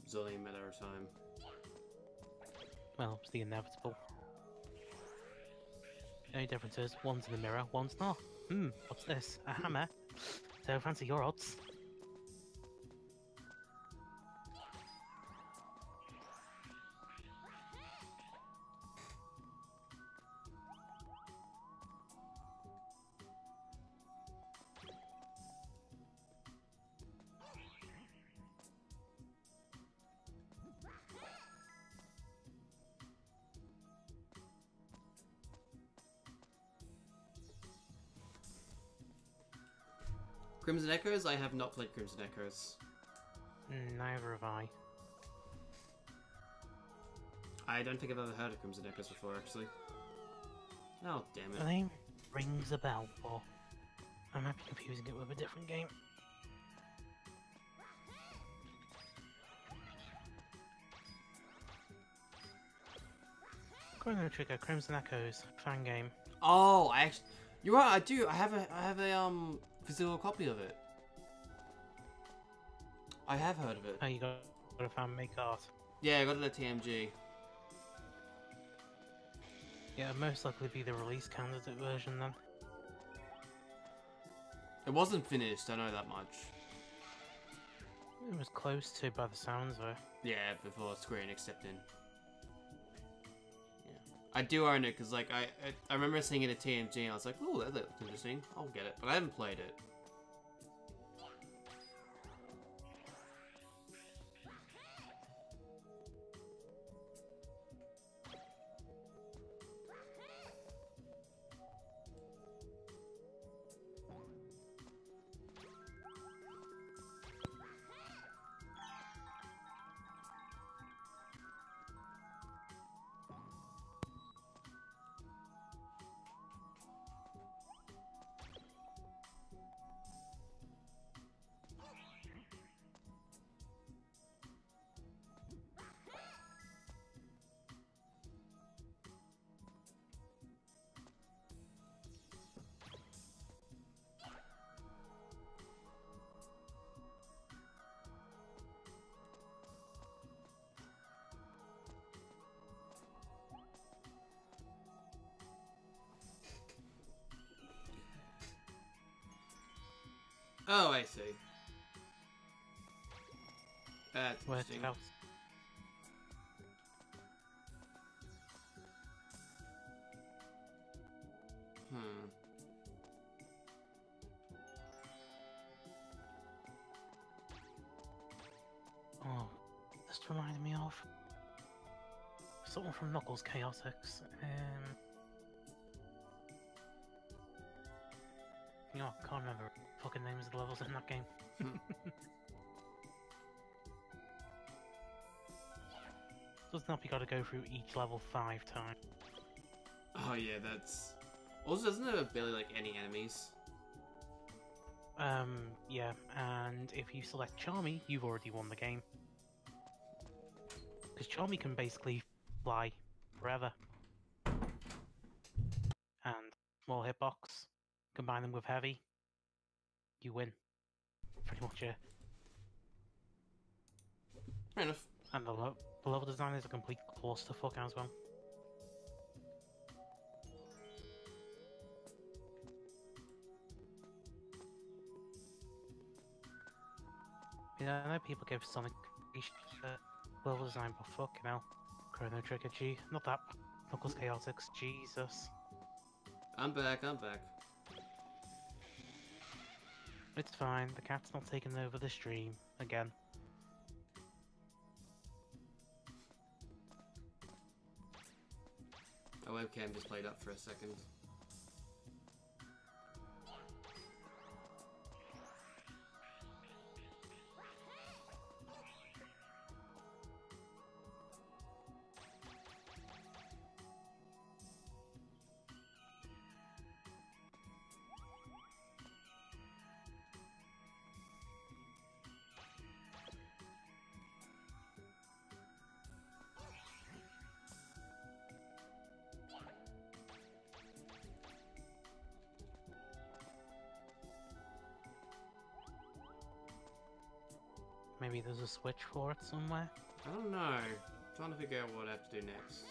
It's only a matter of time. Well, it's the inevitable. The only difference is one's in the mirror, one's not. What's this? A hammer? So fancy your odds. Crimson Echoes? I have not played Crimson Echoes. Neither have I. I don't think I've ever heard of Crimson Echoes before, actually. Oh, damn The it. name rings a bell, but I might be confusing it with a different game. Chrono Trigger, Crimson Echoes, fan game. Oh, I actually... You're right, I do. I have a physical copy of it. I have heard of it. Oh, you got a fan make art. Yeah, I got it at TMG. Yeah, it'd most likely be the release candidate version then. It wasn't finished, I know that much. It was close to by the sounds of it. Yeah, before Square Enix stepped in. Yeah. I do own it, because like, I remember seeing it at TMG, and I was like, oh, that looks interesting. I'll get it. But I haven't played it. Oh, I see. That's Where's the interesting. house? Hmm. Oh, this reminded me of someone from Knuckles Chaotix. You know, I can't remember fucking names of the levels in that game. Doesn't help you gotta go through each level 5 times. Oh yeah, that's... Also, doesn't there barely like any enemies? Yeah, and if you select Charmy, you've already won the game. Because Charmy can basically fly forever. And small hitbox, combine them with heavy, you win. Pretty much it. Fair enough. And the level design is a complete clusterfuck as well. Yeah, I know people give Sonic level design, but fucking hell. Chrono Trigger G. Not that. Knuckles Chaotix. Jesus. I'm back, I'm back. It's fine. The cat's not taking over the stream again. Oh, webcam just played up for a second. Maybe there's a switch for it somewhere. I don't know. I'm trying to figure out what I have to do next.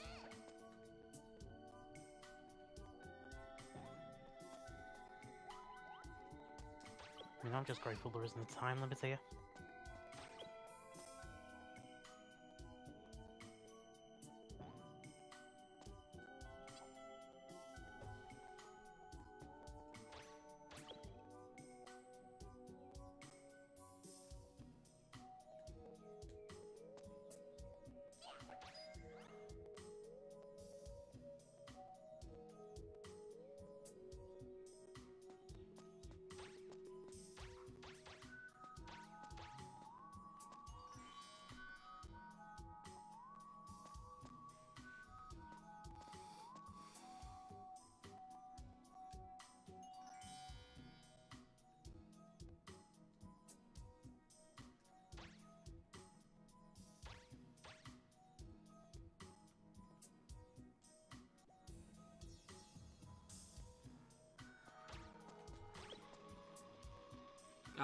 I mean, I'm just grateful there isn't a time limit here.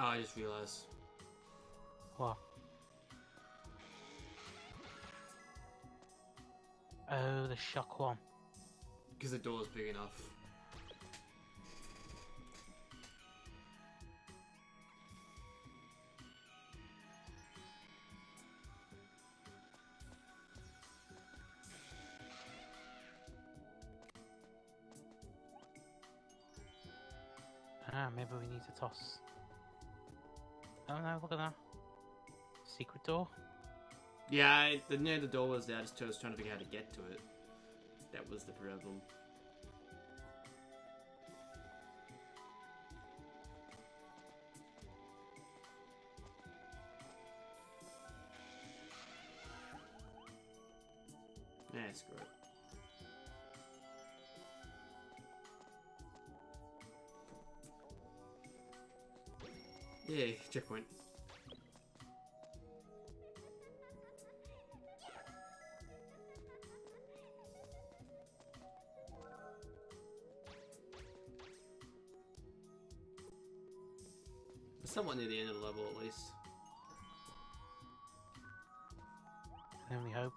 Oh, I just realized. What? Oh, the shock one. Because the door's big enough. Ah, maybe we need to toss. Oh no, look at that. Secret door? Yeah, near the door was there. I just was trying to figure out how to get to it. That was the problem. Yeah, screw it. Yay, checkpoint. Somewhat near the end of the level, at least. I only hope.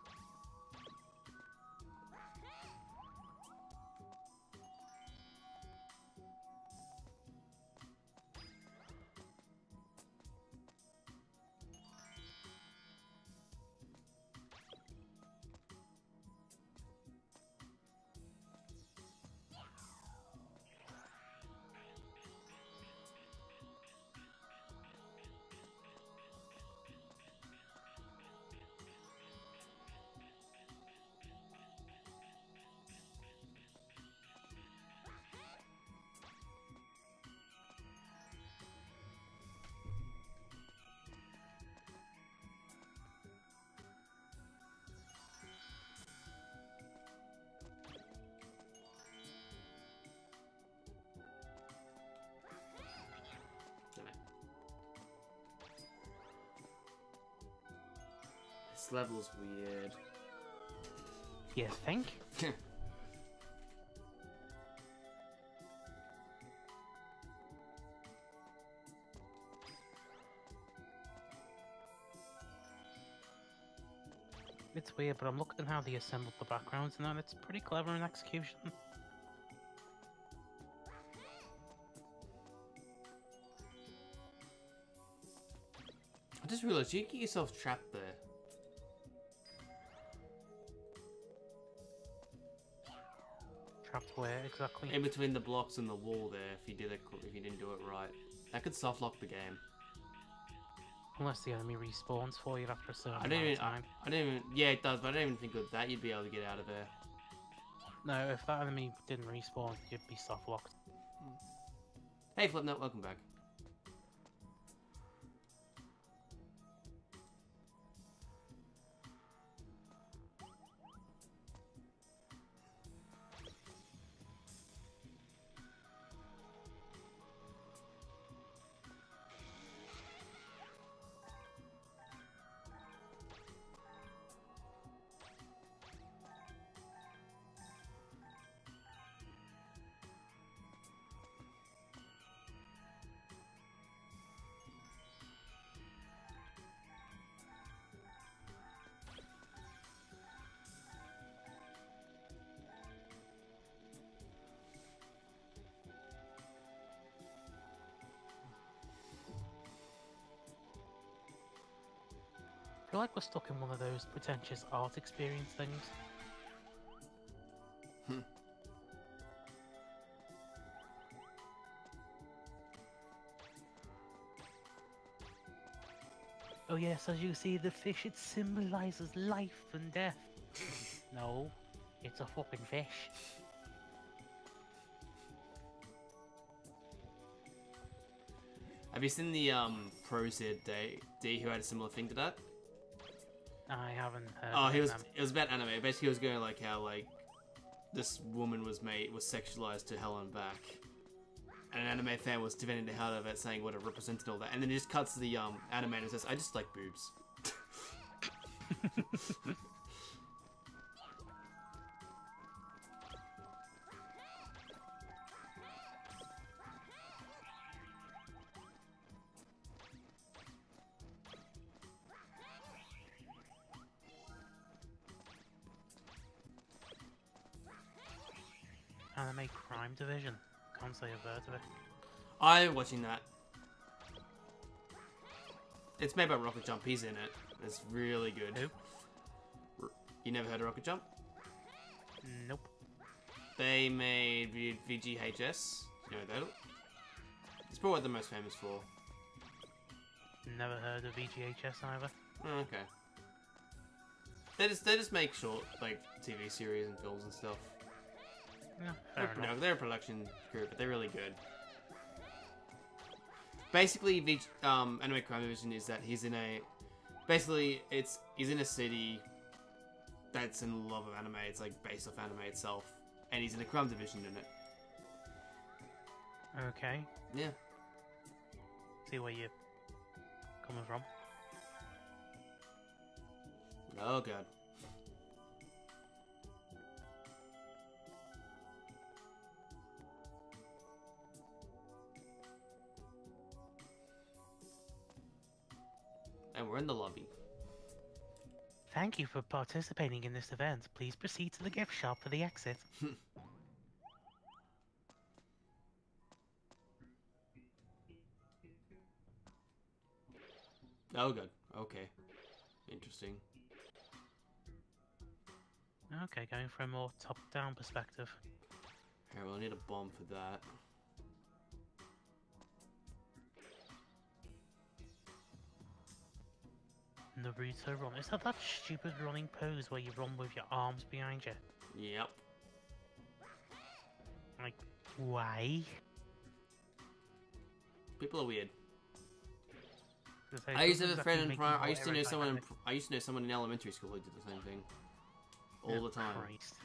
This level's weird. You think? It's weird, but I'm looking at how they assembled the backgrounds and that. It's pretty clever in execution. I just realized you can get yourself trapped there. Trapped where exactly? In between the blocks and the wall there, if you didn't do it right. That could soft lock the game. Unless the enemy respawns for you after a certain I don't amount even. of time. I don't even. Yeah, it does, but I don't even think with that you'd be able to get out of there. No, if that enemy didn't respawn, you'd be soft locked. Hey, Flipnote, welcome back. I feel like we're stuck in one of those pretentious art experience things. Oh yes, as you see, the fish, it symbolizes life and death. No, it's a fucking fish. Have you seen the Prosid D who had a similar thing to that? I haven't heard Oh, of it was them. about anime. Basically, he was going like how like this woman was sexualized to hell and back, and an anime fan was defending the hell out of it, saying what it represented and all that. And then it just cuts to the anime and says, "I just like boobs." Anime Crime Division. Can't say I've heard of it. I'm watching that. It's made by Rocket Jump. He's in it. It's really good. Who? You never heard of Rocket Jump? Nope. They made VGHS. You know that? It's probably what they're most famous for. Never heard of VGHS either. Oh, okay. They just make short like TV series and films and stuff. Yeah, fair enough. They're a production group, but they're really good. Basically, Anime Crime Division is that he's in a... Basically, he's in a city that's in love of anime. It's like based off anime itself. And he's in a crime division in it. Okay. Yeah. See where you're coming from. Oh, God. And we're in the lobby. Thank you for participating in this event. Please proceed to the gift shop for the exit. Oh, God. Okay. Interesting. Okay, going for a more top-down perspective. Here, we'll need a bomb for that. Naruto run. Is that stupid running pose where you run with your arms behind you? Yep. Like, why? People are weird. It I used to have a doesn't friend in exactly prior. make I you used to more know someone. aerodynamic. I used to know someone in elementary school who did the same thing all the time, Christ.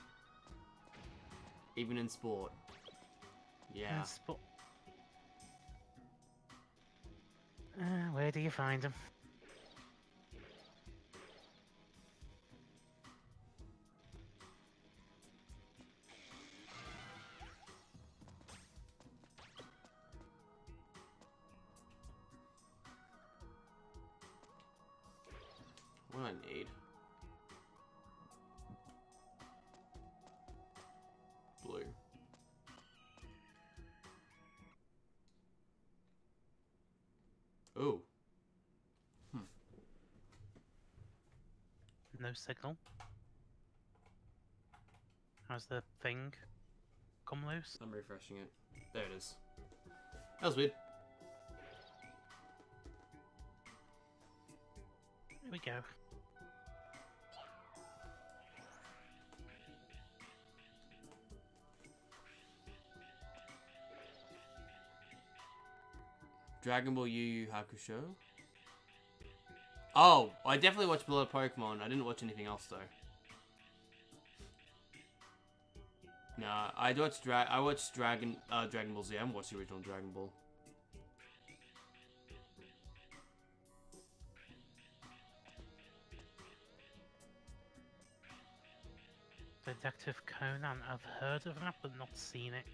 even in sport. Yeah. Where do you find them? What do I need? Blue. Oh. No signal. Has the thing come loose? I'm refreshing it. There it is. That was weird. Here we go. Dragon Ball Yu Yu Hakusho. Oh, I definitely watched Blood Pokemon. I didn't watch anything else though. Nah, I watched Dragon Ball Z. I haven't watched the original Dragon Ball. Detective Conan, I've heard of that, but not seen it.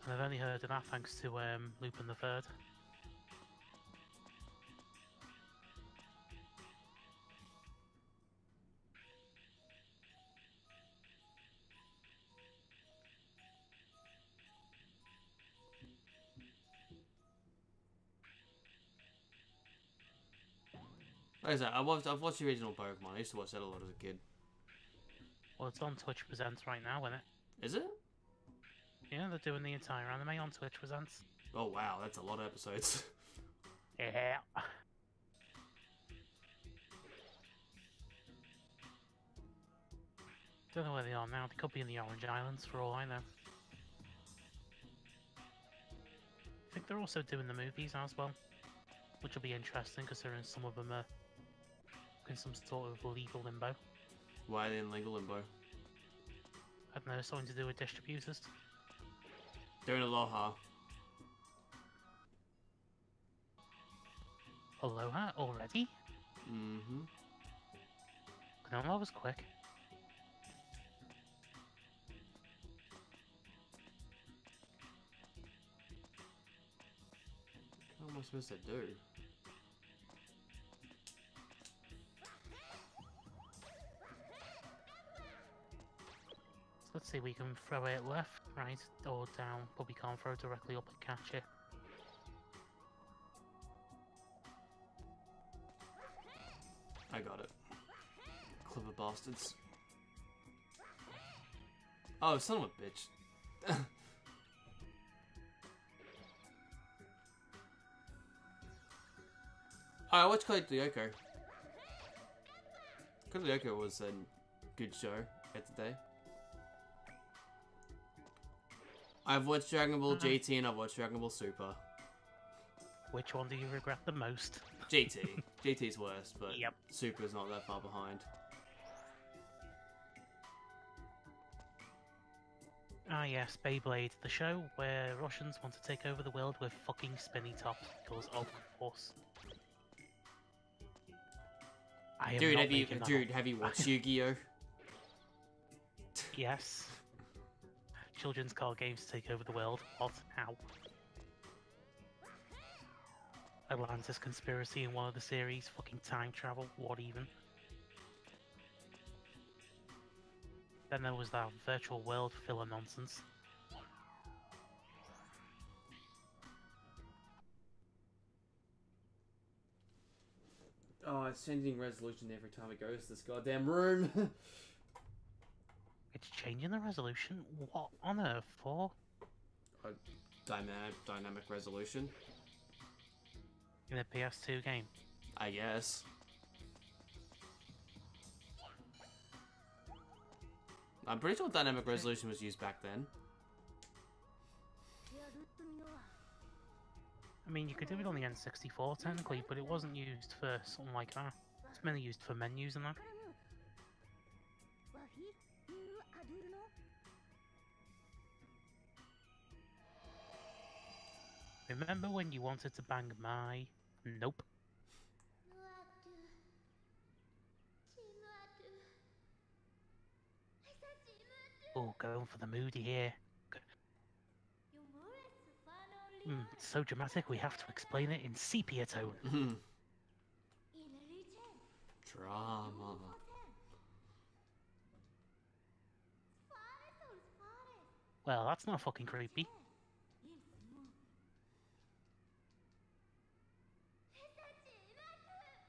And I've only heard of that thanks to Lupin the Third. Like I said, I've watched the original Pokemon. I used to watch that a lot as a kid. Well, it's on Twitch Presents right now, isn't it? Is it? Yeah, they're doing the entire anime on Twitch Presents. Oh wow, that's a lot of episodes. Yeah. Don't know where they are now. They could be in the Orange Islands for all I know. I think they're also doing the movies as well, which will be interesting because some of them are in some sort of legal limbo. Why are they in legal limbo? I don't know, something to do with distributors. They're in Aloha. Aloha already? Mm-hmm. Klonoa was quick. What am I supposed to do? So let's see, we can throw it left, right, or down, but we can't throw directly up and catch it. I got it. Clever bastards. Oh, son of a bitch. I watched Code Lyoko. Code Lyoko was a good show at the day. I've watched Dragon Ball GT and I've watched Dragon Ball Super. Which one do you regret the most? GT. GT's worst, but Yep. Super's not that far behind. Ah yes, Beyblade, the show where Russians want to take over the world with fucking spinny tops, because of course. I am Dude, not have you making that up. have you watched Yu-Gi-Oh? Yes. Children's card games take over the world. What? How? Atlantis conspiracy in one of the series. Fucking time travel. What even? Then there was that virtual world filler nonsense. Oh, it's changing resolution every time it goes to this goddamn room. It's changing the resolution? What on earth for? A dynamic resolution, In a PS2 game? I guess. I'm pretty sure dynamic resolution was used back then. I mean, you could do it on the N64 technically, but it wasn't used for something like that. It's mainly used for menus and that. Remember when you wanted to bang my... Nope. Oh, going for the moody here. So dramatic we have to explain it in sepia tone. Drama. Well, that's not fucking creepy.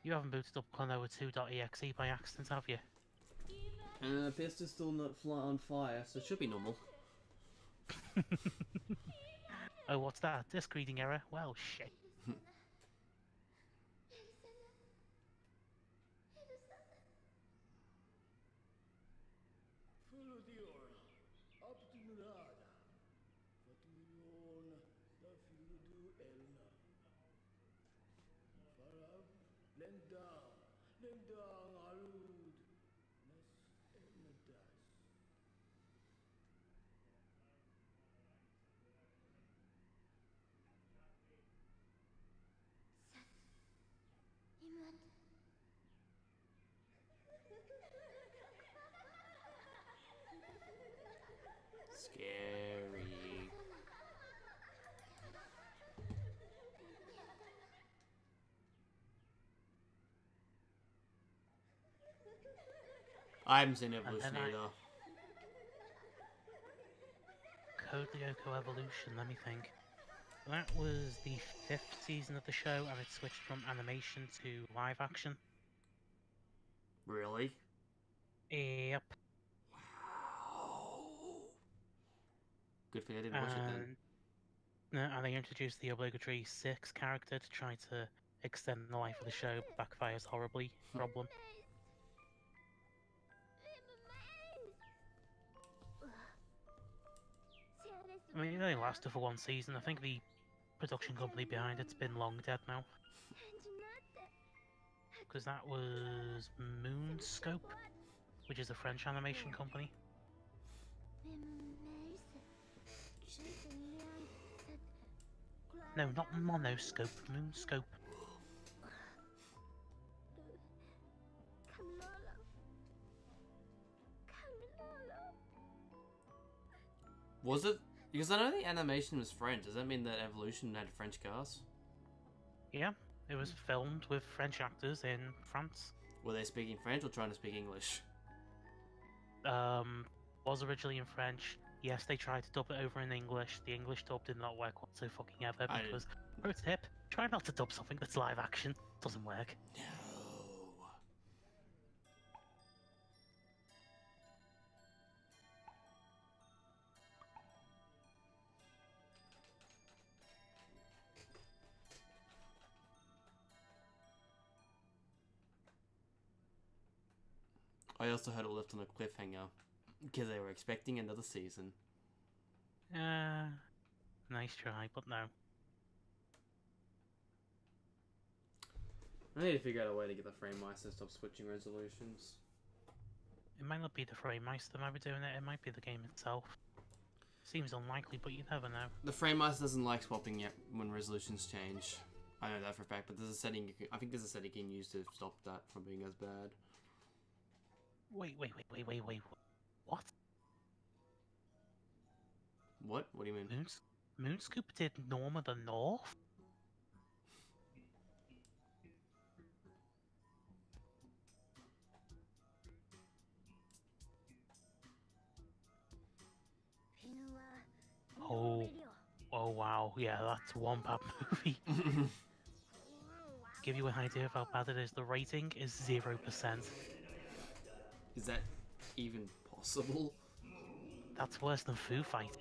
You haven't booted up klonoa 2.exe by accident, have you? PS2 is still not on fire, so it should be normal. Oh, what's that? Disk reading error? Well, shit. Scary. I haven't seen Evolution either. Code Lyoko Evolution, let me think. That was the 5th season of the show, and it switched from animation to live action. Really? Yep. Wow. Good thing I didn't watch it then. No, and they introduced the obligatory 6 character to try to extend the life of the show, backfires horribly. Problem. I mean, it only lasted for 1 season. I think the production company behind it's been long dead now. Because that was Moonscope, which is a French animation company. No, not Monoscope, Moonscope. Was it? Because I know the animation was French. Does that mean that Evolution had French cast? Yeah, it was filmed with French actors in France. Were they speaking French or trying to speak English? Was originally in French. Yes, they tried to dub it over in English. The English dub did not work whatsoever because, pro tip, try not to dub something that's live action. Doesn't work. No. I also heard it left on a cliffhanger because they were expecting another season. Nice try, but no. I need to figure out a way to get the frame mice to stop switching resolutions. It might not be the frame mice that might be doing it, it might be the game itself. Seems unlikely, but you never know. The frame mice doesn't like swapping yet when resolutions change. I know that for a fact, but there's a setting I think there's a setting you can use to stop that from being as bad. Wait. What? What? What do you mean? Moonscoop did Norma the North? Oh wow, yeah, that's one bad movie. Give you an idea of how bad it is, the rating is 0%. Is that even possible? That's worse than Foo Fight.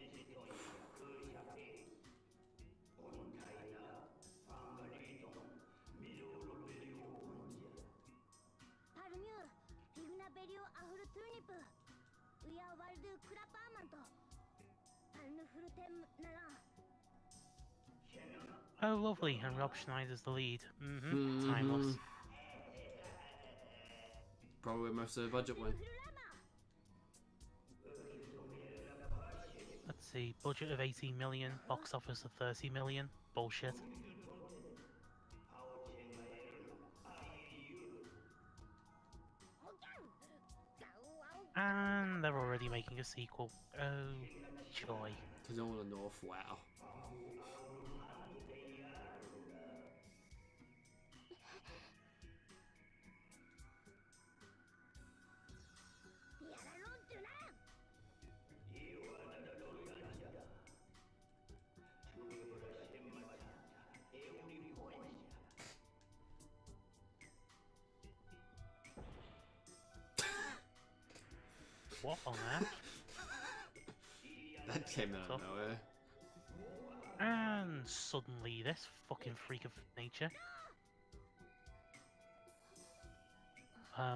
Oh, lovely, and Rob Schneider's the lead. Timeless. Probably where most of the budget went. Let's see, budget of 18 million, box office of 30 million. Bullshit. And they're already making a sequel. Oh, joy. To Norma the North, wow. What on earth? That came out of nowhere. And suddenly this fucking freak of nature. I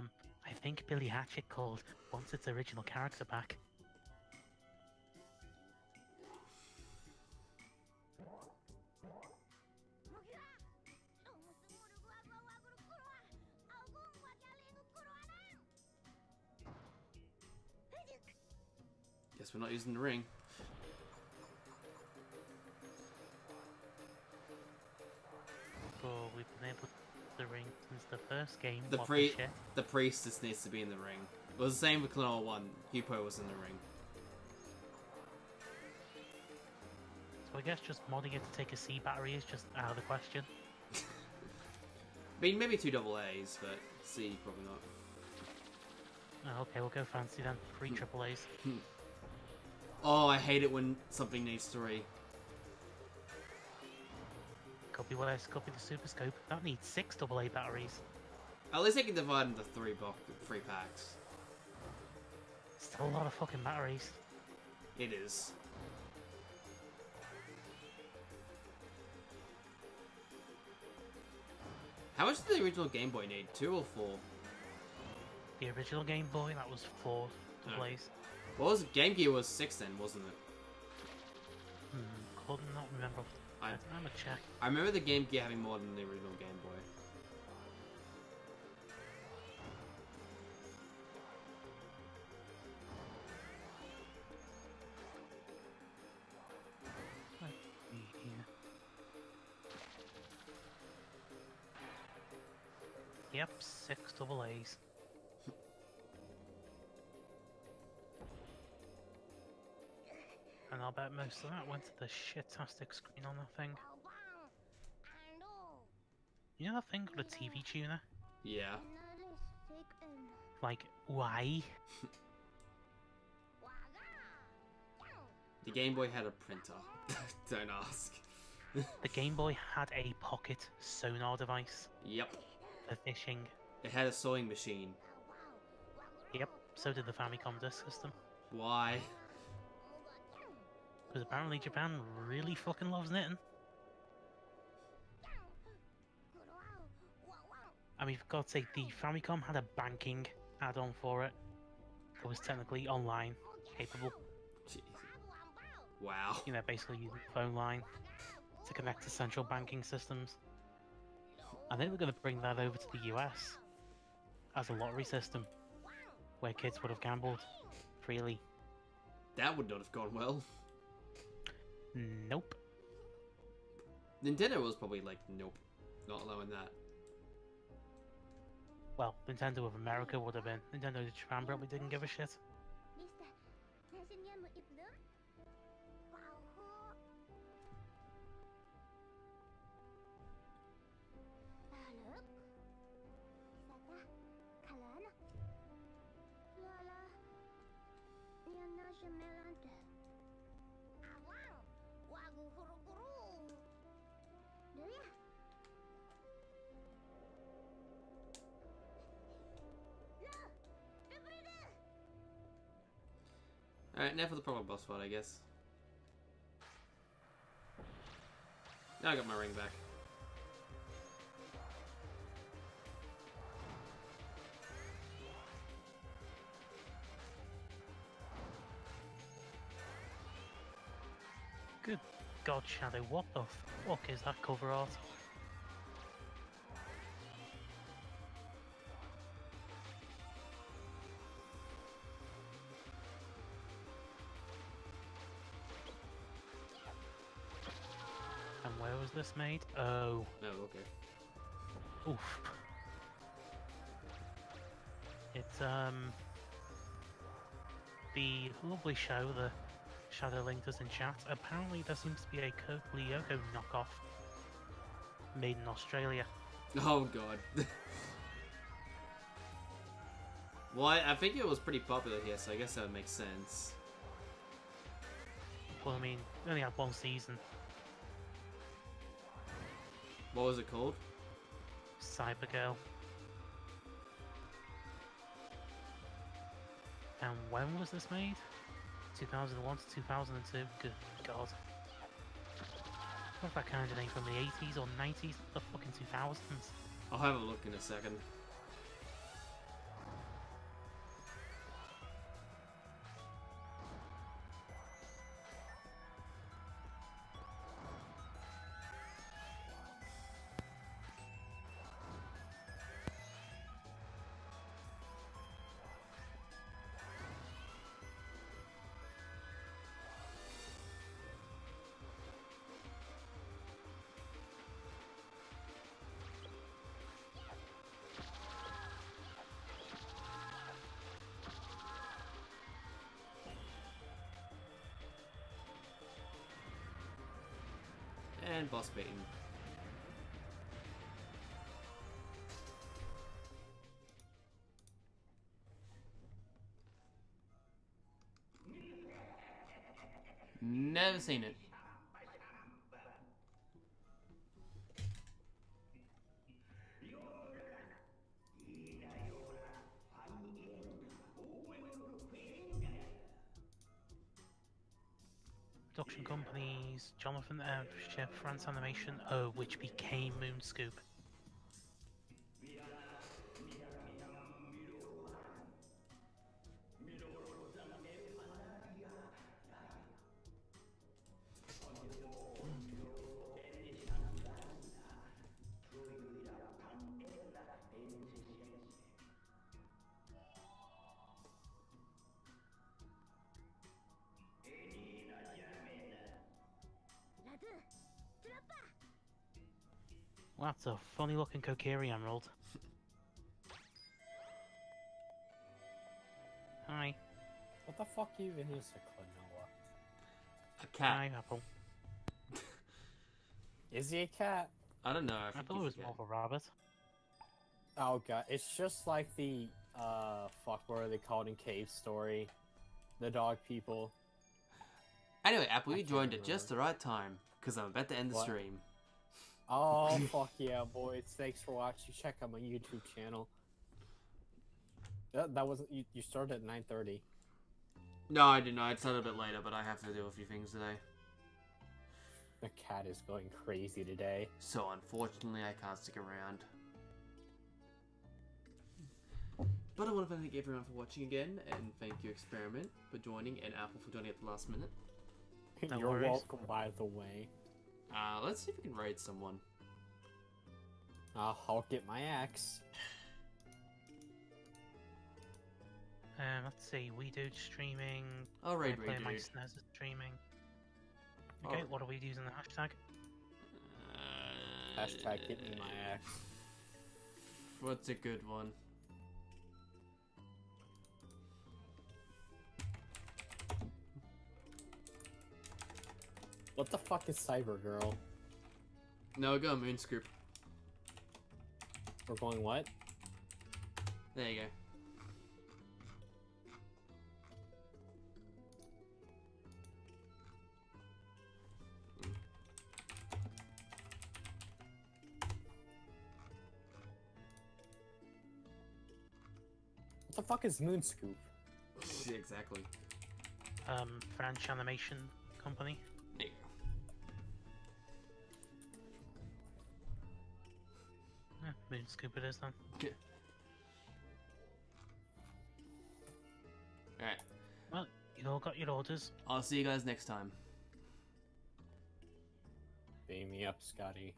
think Billy Hatchet called wants its original character back. Guess we're not using the ring. Oh, we've been able to the ring since the first game. The What priest shit? needs to be in the ring. It was the same with klonoa 1. Hupo was in the ring. So I guess just modding it to take a C battery is just out of the question. I mean, maybe 2 double A's, but C probably not. Oh, okay, we'll go fancy then. 3 triple A's. Oh, I hate it when something needs 3. Copy worse, copy the super scope. That needs 6 AA batteries. At least they can divide into 3 packs. Still a lot of fucking batteries. It is. How much did the original Game Boy need? 2 or 4? The original Game Boy, that was 4 AA's. Okay. What was it? Game Gear was 6 then, wasn't it? Could not remember. I'm gonna check. I remember the Game Gear having more than the original Game Boy. Let's see here. Yep, 6 AA's. And I'll bet most of that went to the shit-tastic screen on that thing. You know that thing called a TV tuner? Yeah. Like, why? The Game Boy had a printer. Don't ask. The Game Boy had a pocket sonar device Yep. for fishing. It had a sewing machine. Yep, so did the Famicom disk system. Why? Because apparently Japan really fucking loves knitting. I mean, for God's sake, the Famicom had a banking add-on for it. It was technically online capable. Jeez. Wow. You know, basically using the phone line to connect to central banking systems. I think they're going to bring that over to the US as a lottery system where kids would have gambled freely. That would not have gone well. Nope. Nintendo was probably like, nope, not allowing that. Well, Nintendo of America would have been. Nintendo of Japan probably didn't give a shit. Alright, now for the proper boss fight, I guess. Now I got my ring back. Good God, Shadow, what the fuck is that cover art? And where was this made? Oh. Oh, okay. Oof. It's, the lovely show the Shadow linked us in chat. Apparently there seems to be a Code Lyoko knockoff made in Australia. Oh god. Well, I think it was pretty popular here, so I guess that would make sense. Well, I mean, they only had 1 season. What was it called? Cybergirl. And when was this made? 2001 to 2002? Good God. What's that kind of name from the 80s or 90s? The fucking 2000s? I'll have a look in a second. and boss beating. Never seen it. Production companies: Jonathan Chef, France Animation, which became Moonscoop. Well, that's a funny looking Kokiri Emerald. Hi. What the fuck even is a klonoa? A cat. Hi, Apple. Is he a cat? I don't know. I thought it was more of a rabbit. Oh god, it's just like the, fuck, what are they called in Cave Story? The dog people. Anyway, Apple, I you can't joined at remember. just the right time, because I'm about to end the What? stream. Oh, fuck yeah, boys. Thanks for watching. Check out my YouTube channel. That wasn't... You started at 9:30. No, I didn't know. I started a bit later, but I have to do a few things today. The cat is going crazy today. So, unfortunately, I can't stick around. But I want to thank everyone for watching again, and thank you, Experiment, for joining, and Apple for joining at the last minute. No You're worries. welcome, by the way. Let's see if we can raid someone. I'll get my axe. Let's see, we do streaming. I'll raid Play my dude. SNES is streaming. Oh. Okay, what are we using the hashtag? Hashtag get me my axe. What's a good one? What the fuck is Cyber Girl? No, go Moonscoop. We're going what? There you go. What the fuck is Moonscoop? Yeah, exactly. French Animation Company. There you Moonscoop it is then. go. Alright. Well, you all got your orders. I'll see you guys next time. Beam me up, Scotty.